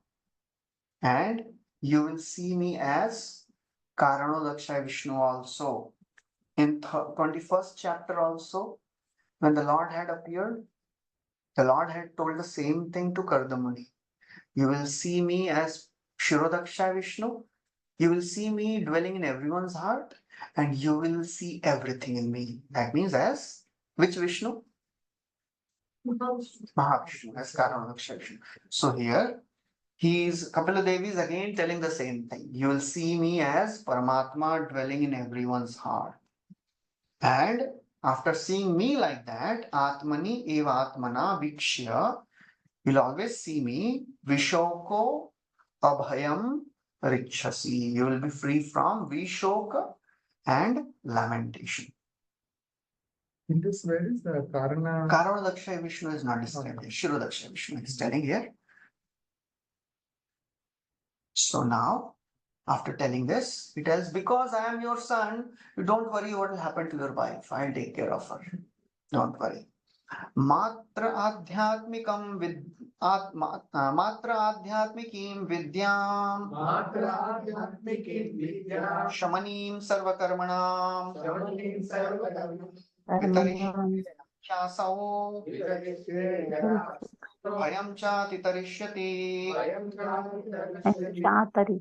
and you will see me as Karanodakshaya Vishnu also. In 21st chapter also, when the Lord had appeared, the Lord had told the same thing to Kardamuni. You will see me as Shirodakshaya Vishnu. You will see me dwelling in everyone's heart and you will see everything in me. That means as which Vishnu? Mahavishnu, as Karanodakshaya Vishnu. So here, Kapila Devi is again telling the same thing. You will see me as Paramatma dwelling in everyone's heart. And after seeing me like that, Atmani eva Atmana Vikshya, you'll always see me, Vishoko Abhayam Rikshasi. You will be free from Vishoka and lamentation. In this, where is the Karana? Karanodakshaya Vishnu is not described here. Shirodakshaya Vishnu is telling here. So now, after telling this, he tells, because I am your son, you don't worry what will happen to your wife. I'll take care of her. Don't worry. Matra adhyatmikam matra adhyatmikim vidyam shamanim sarvakarmanam vitari chasau bhayam cha titarishyati. Chatari.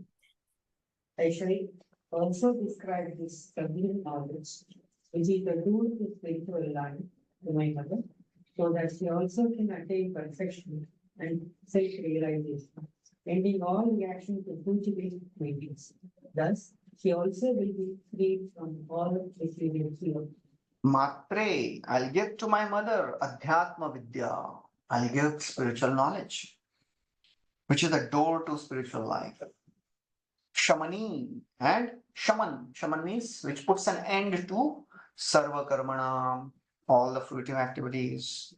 Actually, also describe this convenient knowledge, which is the tool to spiritual life to my mother, so that she also can attain perfection and self-realization, ending all reaction to fugitive meetings. Thus, she also will be freed from all material fear. Matre, I'll give to my mother Adhyatma Vidya. I'll give spiritual knowledge, which is the door to spiritual life. Shamani and Shaman. Shaman means which puts an end to Sarva Karmana, all the fruitive activities.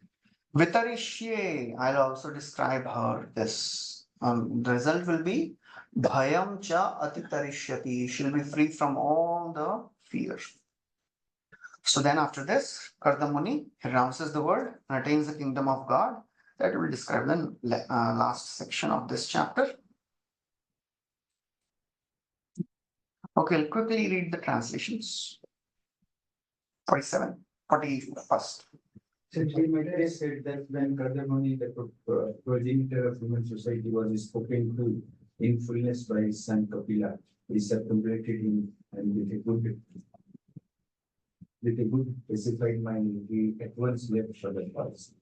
Vitarishye, I'll also describe her this. The result will be Bhayam cha atitarishyati. She'll be free from all the fear. So then after this, Kardamuni renounces the world and attains the kingdom of God. That will describe the last section of this chapter. Okay, I'll quickly read the translations. 41st. Sri Maitreya said that when Kardamuni, the progenitor of human society, was spoken to in fullness by his son Kapila, he circumvented him and with a good pacified mind, he at once left for the forest.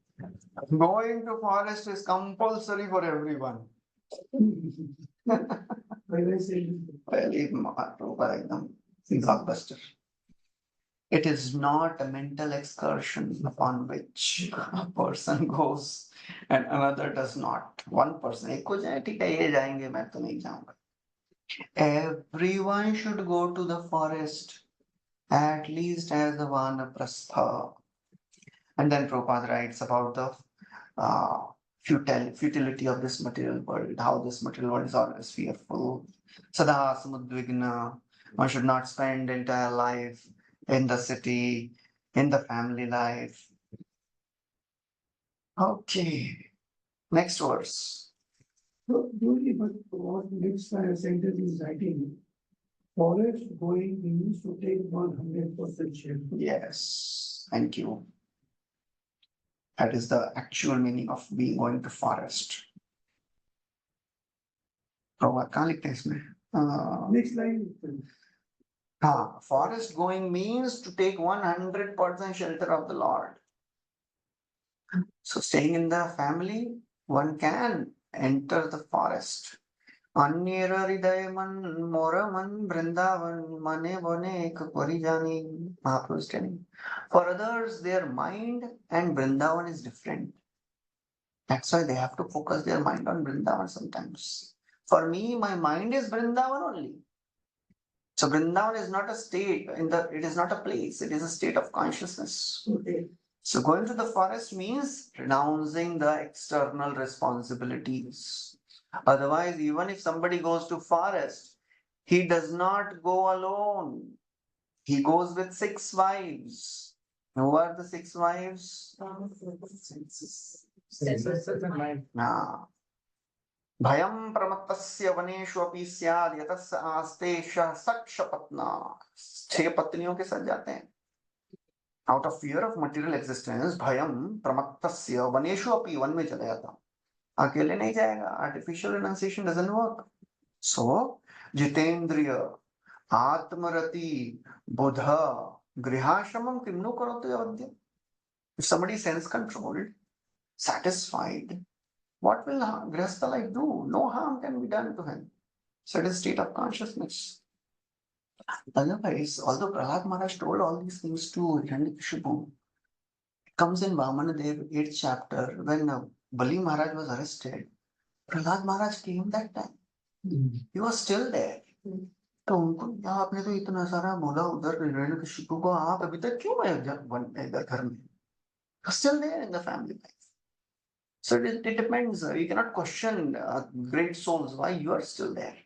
Going to forest is compulsory for everyone. Really, blockbuster. It is not a mental excursion upon which a person goes and another does not. One person, एक को जाए ठीक है ये जाएंगे मैं तो नहीं जाऊंगा. Everyone should go to the forest at least as the vanaprastha. And then Prabhupada writes about the futility of this material world, how this material world is always fearful. Sada samudvigna, one should not spend entire life in the city, in the family life. Okay, next verse. So, usually, but what next sentence is writing, forest going means to take 100% shelter. Yes, thank you. That is the actual meaning of being going to forest. Prabhupada कहाँ लिखते हैं इसमें? Next line. हाँ, forest going means to take 100% shelter of the Lord. So staying in the family, one can enter the forest. अन्येर हृदय मन मोर मन वृंदावन मने बने एक परी जानी. Mahaprabhu is telling. For others, their mind and Vrindavan is different. That's why they have to focus their mind on Vrindavan sometimes. For me, my mind is Vrindavan only. So Vrindavan is not a state it is not a place, it is a state of consciousness. Okay. So going to the forest means renouncing the external responsibilities. Otherwise, even if somebody goes to forest, he does not go alone. He goes with 6 wives. Who are the 6 wives? Senses and mind. Nah. भयं प्रमत्तस्य वनेषु अपि स्याद् यतस्य आस्ते सक्षपत्ना. 6 पत्नियों के साथ जाते हैं. Out of fear of material existence, भयं प्रमत्तस्य वनेषु अपि, वन में चला जाता. अकेले नहीं जाएगा. Artificial renunciation doesn't work. So, जितेंद्रिय, आत्मरति, बुध, गृहाश्रमं किं नु करोतु यवद्य. If somebody is sense controlled, satisfied, what will Grihastha life do? No harm can be done to him. So it is state of consciousness. Otherwise, although Prahlad Maharaj told all these things to Hiranyakashipu, it comes in Vamanadev 8th chapter when Bali Maharaj was arrested. Prahlad Maharaj came that time. He was still there. तो उनको आपने तो इतना सारा बोला उधर हिरण्यकशिपु को, आप अभी तक क्यों है इधर घर में? Still there in the family life. So it depends. You cannot question great souls why you are still there.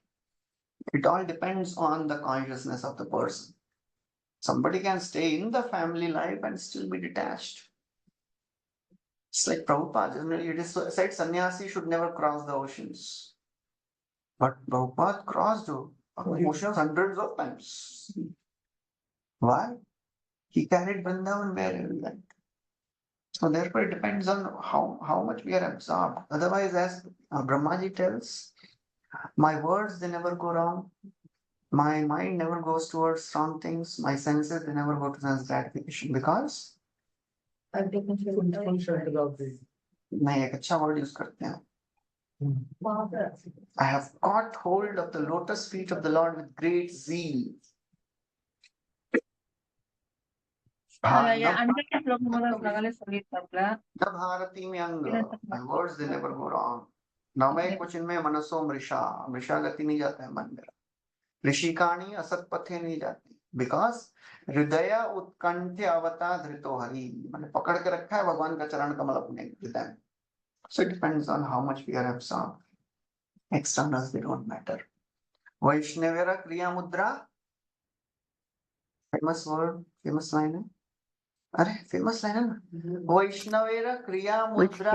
It all depends on the consciousness of the person. Somebody can stay in the family life and still be detached. It's like Prabhupada. Generally, it is said sannyasi should never cross the oceans. But Prabhupada crossed oceans hundreds of times. Why? He carried Vrindavan wherever he went. So therefore, it depends on how much we are absorbed. Otherwise, as Brahmaji tells, my words, they never go wrong. My mind never goes towards wrong things. My senses, they never go to sense gratification. Because Full shelter of the. मैं एक अच्छा word use करते हैं. I have caught hold of the lotus feet of the Lord with great zeal. Bharti में अंग, my words they never go wrong. नवे कुछ इनमें मनसो मृषा गति नहीं जाता है मन मेरा. ऋषिकाणी असत पथे नहीं जाती. Because हृदय उत्कंठ अवता धृतो हरि, मैंने पकड़ के रखा है भगवान का चरण कमल अपने हृदय. So it depends on how much we are absorbed. Externals, they don't matter. वैष्णवेर क्रिया मुद्रा, famous word, famous line है. अरे famous line है ना. वैष्णवेर क्रिया मुद्रा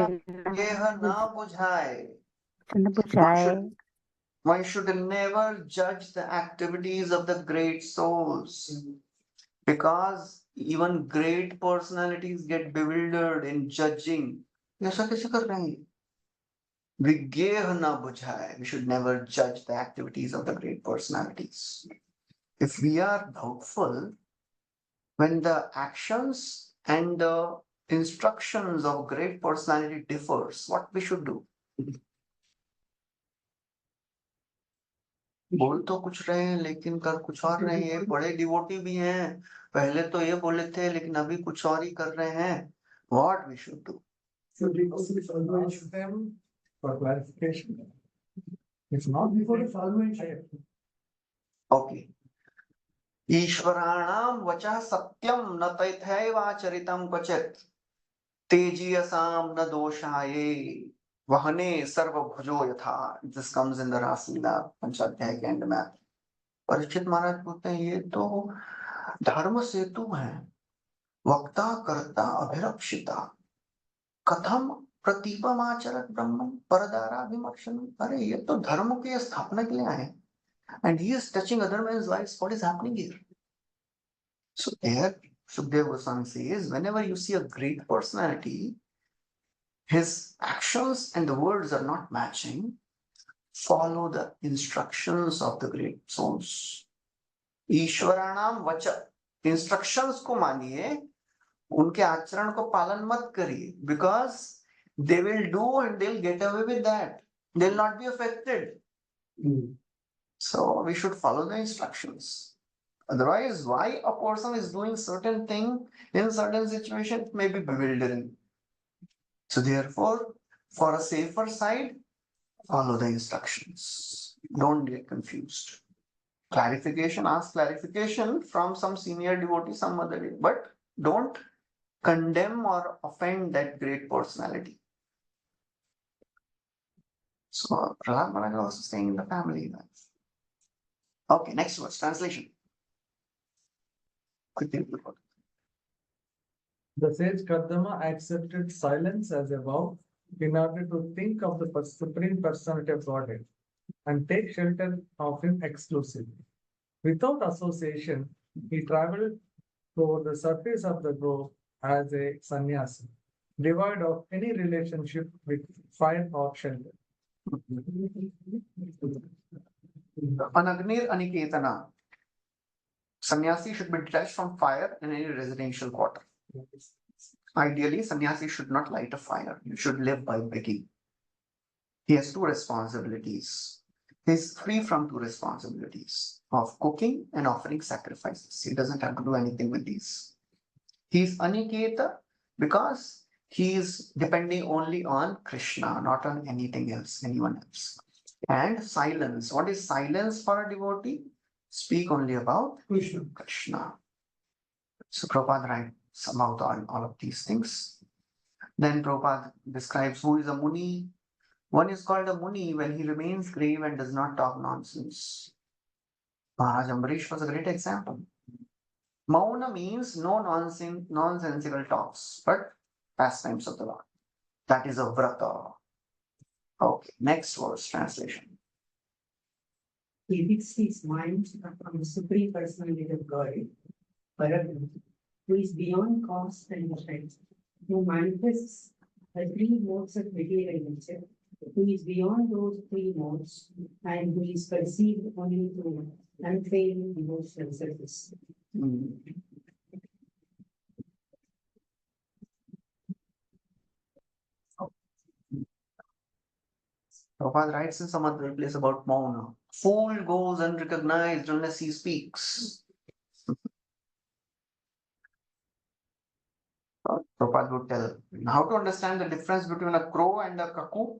यह ना बुझाए. One should never judge the activities of the great souls, because even great personalities get bewildered in judging. ऐसा कैसे कर रहे हैं? विज्ञेह ना बुझाए. We should never judge the activities of the great personalities. If we are doubtful, when the actions and the instructions of great personality differs, what we should do? बोल तो कुछ रहे हैं लेकिन कर कुछ और रहे हैं. बड़े डिवोटी भी हैं, पहले तो ये बोले थे लेकिन अभी कुछ और ही कर रहे हैं. What we should do? Should we go to the salvation? Them for clarification. If not, Before the salvation. Okay. ईश्वराणाम वचः सत्यम न तथैवाचरितं क्वचित् तेजीयसाम न दोषाये वहने सर्वभुजो यथा. This comes in the Rasilila पंचाध्याय के end में. परीक्षित महाराज बोलते हैं ये तो धर्म सेतु है, वक्ता कर्ता अभिरक्षिता, कथम प्रतीपमाचरत ब्रह्म परदारा विमर्शन. अरे ये तो धर्म के स्थापना के लिए आए हैं. And he is touching other men's lives. What is happening here? So there, Sukdev Goswami says, whenever you see a great personality, his actions and the words are not matching, follow the instructions of the great souls. ईश्वराणाम वच, instructions को मानिए, उनके आचरण को पालन मत करिए, because they will do and they'll get away with that. They'll not be affected. So we should follow the instructions. Otherwise, why a person is doing certain thing in certain situation may be bewildering. So therefore, for a safer side, follow the instructions. Don't get confused. Clarification, ask clarification from some senior devotee, some other day, but don't condemn or offend that great personality. So Prahlad Maharaj also staying in the family life. Okay, next verse, translation. Quickly. The sage Kardama accepted silence as a vow in order to think of the Supreme Personality of Godhead and take shelter of him exclusively. Without association, he traveled over the surface of the globe as a sannyasi, devoid of any relationship with fire or shelter. Anagnir Aniketana. Sannyasi should be detached from fire in any residential quarter. Ideally, sannyasi should not light a fire. You should live by begging. He has two responsibilities. He is free from two responsibilities of cooking and offering sacrifices. He doesn't have to do anything with these. He is Aniketa because he is depending only on Krishna, not on anything else, anyone else. And silence. What is silence for a devotee? Speak only about Krishna. So Prabhupada writes about all of these things. Then Prabhupada describes who is a Muni. One is called a Muni when he remains grave and does not talk nonsense. Maharaj Ambarish was a great example. Mauna means no nonsensical talks, but pastimes of the Lord. That is a vrata. Okay, next verse, translation. He fixed his mind upon the Supreme Personality of God, Parabrahma, who is beyond cause and effect, who manifests the three modes of material nature, who is beyond those three modes, and who is perceived only through unfailing devotional service. Prabhupada writes in some other place about Mauna. Fool goes unrecognized unless he speaks. Prabhupada would tell how to understand the difference between a crow and a cuckoo.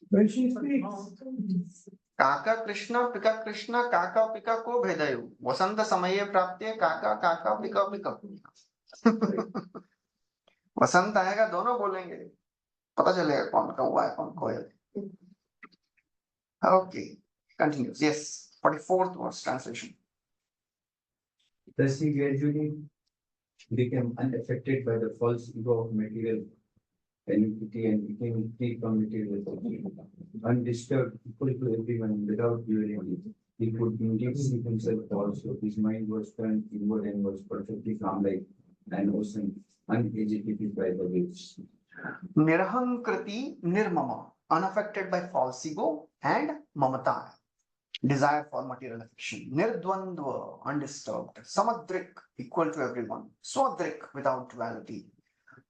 When she speaks, काका कृष्ण पिका कृष्ण काका पिका को भेदयु वसंत समये प्राप्ते काका काका पिका पिका. वसंत आएगा दोनों बोलेंगे, पता चलेगा कौन कौवा है कौन कोयल. Okay, continues. Yes, 44th verse translation. Thus he gradually became unaffected by the false ego of material iniquity and became free from material suffering. Undisturbed, equal to everyone, without duality, he could indeed see himself also. His mind was turned inward and was perfectly calm like an ocean, unagitated by the waves. Nirahankriti nirmama, unaffected by false ego and mamata, desire for material affection. Nirdvandva, undisturbed. Samadrik, equal to everyone. Swadrik, without duality.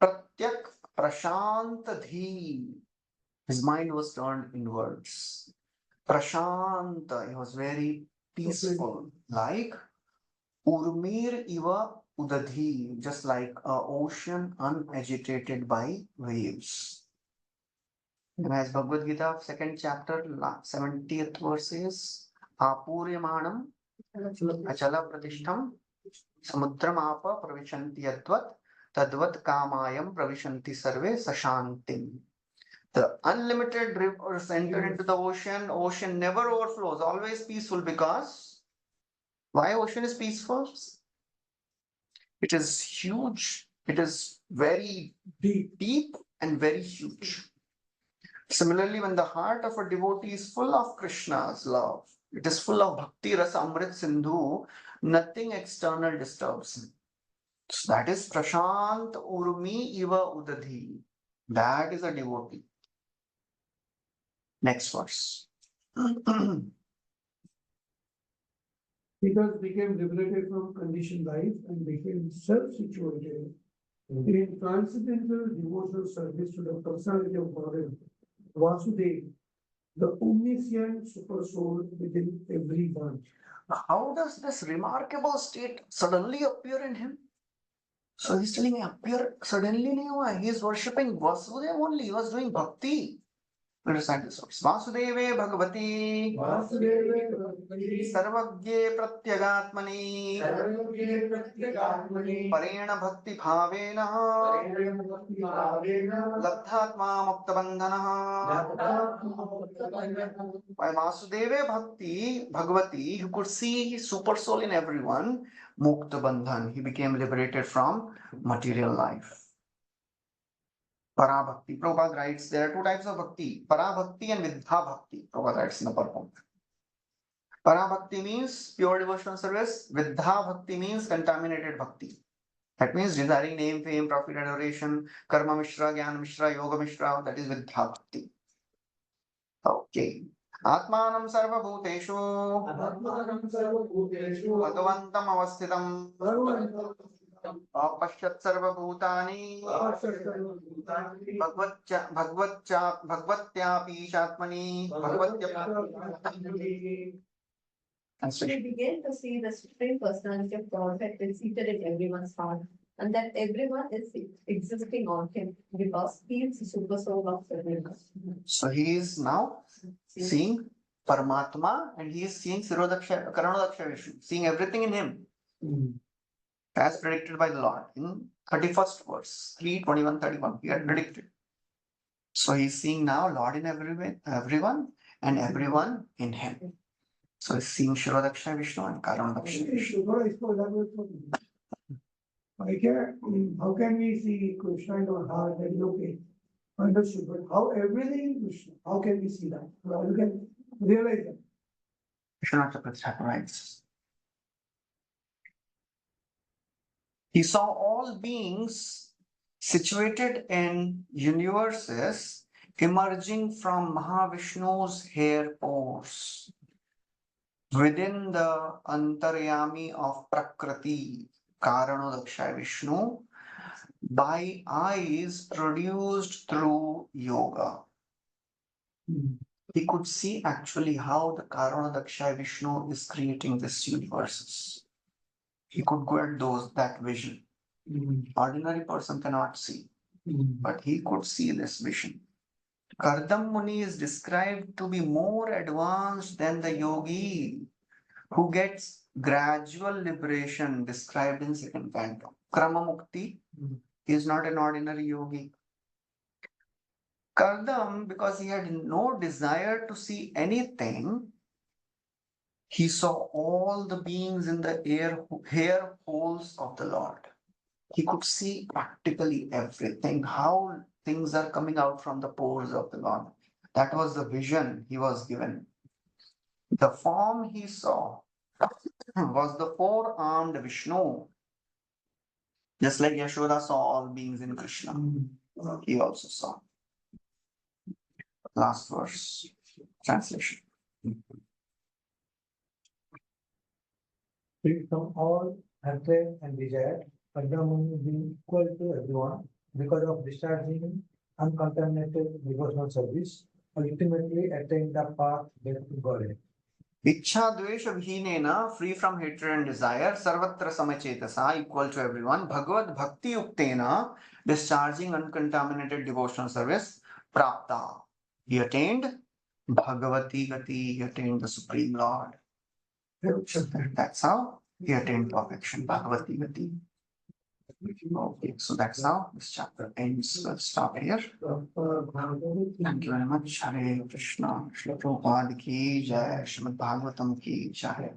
Pratyak prashantadhi, his mind was turned inwards. Prashanta, he was very peaceful, like Urmir iva udadhi, just like an ocean unagitated by waves. And as Bhagavad Gita, 2nd chapter, 70th verse says, Apuryamanam achala pratishtham samudramapa pravishanti yadvat tadvat kamayam pravishanti sarve sashantim. The unlimited rivers enter into the ocean. Ocean never overflows, always peaceful. Because why ocean is peaceful? It is huge. It is very deep and very huge. Similarly, when the heart of a devotee is full of Krishna's love, it is full of Bhakti Rasa Amrit Sindhu, nothing external disturbs him. So that is Prashant Urmi Iva Udadhi. That is a devotee. Next verse. Because became liberated from conditioned life and became self-situated in transcendental devotional service to the personality of Godhead, Vasudeva, the omniscient super soul within everyone. How does this remarkable state suddenly appear in him? So he's telling appear suddenly nahi hua. He is worshipping Vasudeva only. He was doing bhakti. Understand this verse. Vasudeve Bhagavati Sarvagye Pratyagatmani Pareణ Bhakti Bhavena Labdhatma Mukta Bandhana. By Vasudeva Bhagavati, he could see his super soul in everyone. Mukta Bandhan. He became liberated from material life. Parabhakti. Prabhupada writes there are two types of bhakti, Parabhakti and Vidha Bhakti. Prabhupada writes in the purport. Parabhakti means pure devotional service. Vidha Bhakti means contaminated bhakti. That means desiring name, fame, profit, adoration, karma mishra, jnana mishra, yoga mishra. That is Vidha Bhakti. Okay. Atmanam sarva bhuteshu bhagavantam avasthitam अपश्यत् सर्वभूतानि भगवत्यापीशात्मनि We begin to see the Supreme Personality of Godhead is seated in everyone's heart, and that everyone is existing on him because he is the super soul of everyone. So he is now seeing Paramatma and he is seeing Sirodaksha, Karanadaksha Vishnu, seeing everything in him. As predicted by the Lord in 31st verse, 3:21-31, he had predicted. So he's seeing now Lord in everyone and everyone in him. So he's seeing Shirodaksha Vishnu and Karanadaksha Vishnu. How can we see Krishna in our heart? That is okay. Understood. But how everything is Krishna? How can we see that? How you can realize that? Vishwanath Chakravarti writes. He saw all beings situated in universes emerging from Mahavishnu's hair pores within the Antaryami of Prakriti, Karanadaksha Vishnu, by eyes produced through yoga. He could see actually how the Karanadaksha Vishnu is creating these universes. He could get that vision. Ordinary person cannot see, but he could see this vision. Kardam Muni is described to be more advanced than the yogi who gets gradual liberation described in second canto. Krama Mukti is not an ordinary yogi. Kardam, because he had no desire to see anything, he saw all the beings in the hair holes of the Lord. He could see practically everything, how things are coming out from the pores of the Lord. That was the vision he was given. The form he saw was the four-armed Vishnu. Just like Yashoda saw all beings in Krishna, he also saw. Last verse, translation. Free from all hatred and desire, Padmamuni being equal to everyone because of discharging uncontaminated devotional service, ultimately attained the path back to Godhead. Ichha Dvesha Vihina, free from hatred and desire, Sarvatra Samachetasa, equal to everyone, Bhagavad Bhakti Yuktena, discharging uncontaminated devotional service, Prapta. He attained Bhagavati Gati, he attained the Supreme Lord. That's how he attained perfection, Bhagavati Gati. Okay, so that's how this chapter ends. Let's stop here. Thank you very much. Hare Krishna. Shri Prabhupada ki jai. Srimad Bhagvatam ki jai.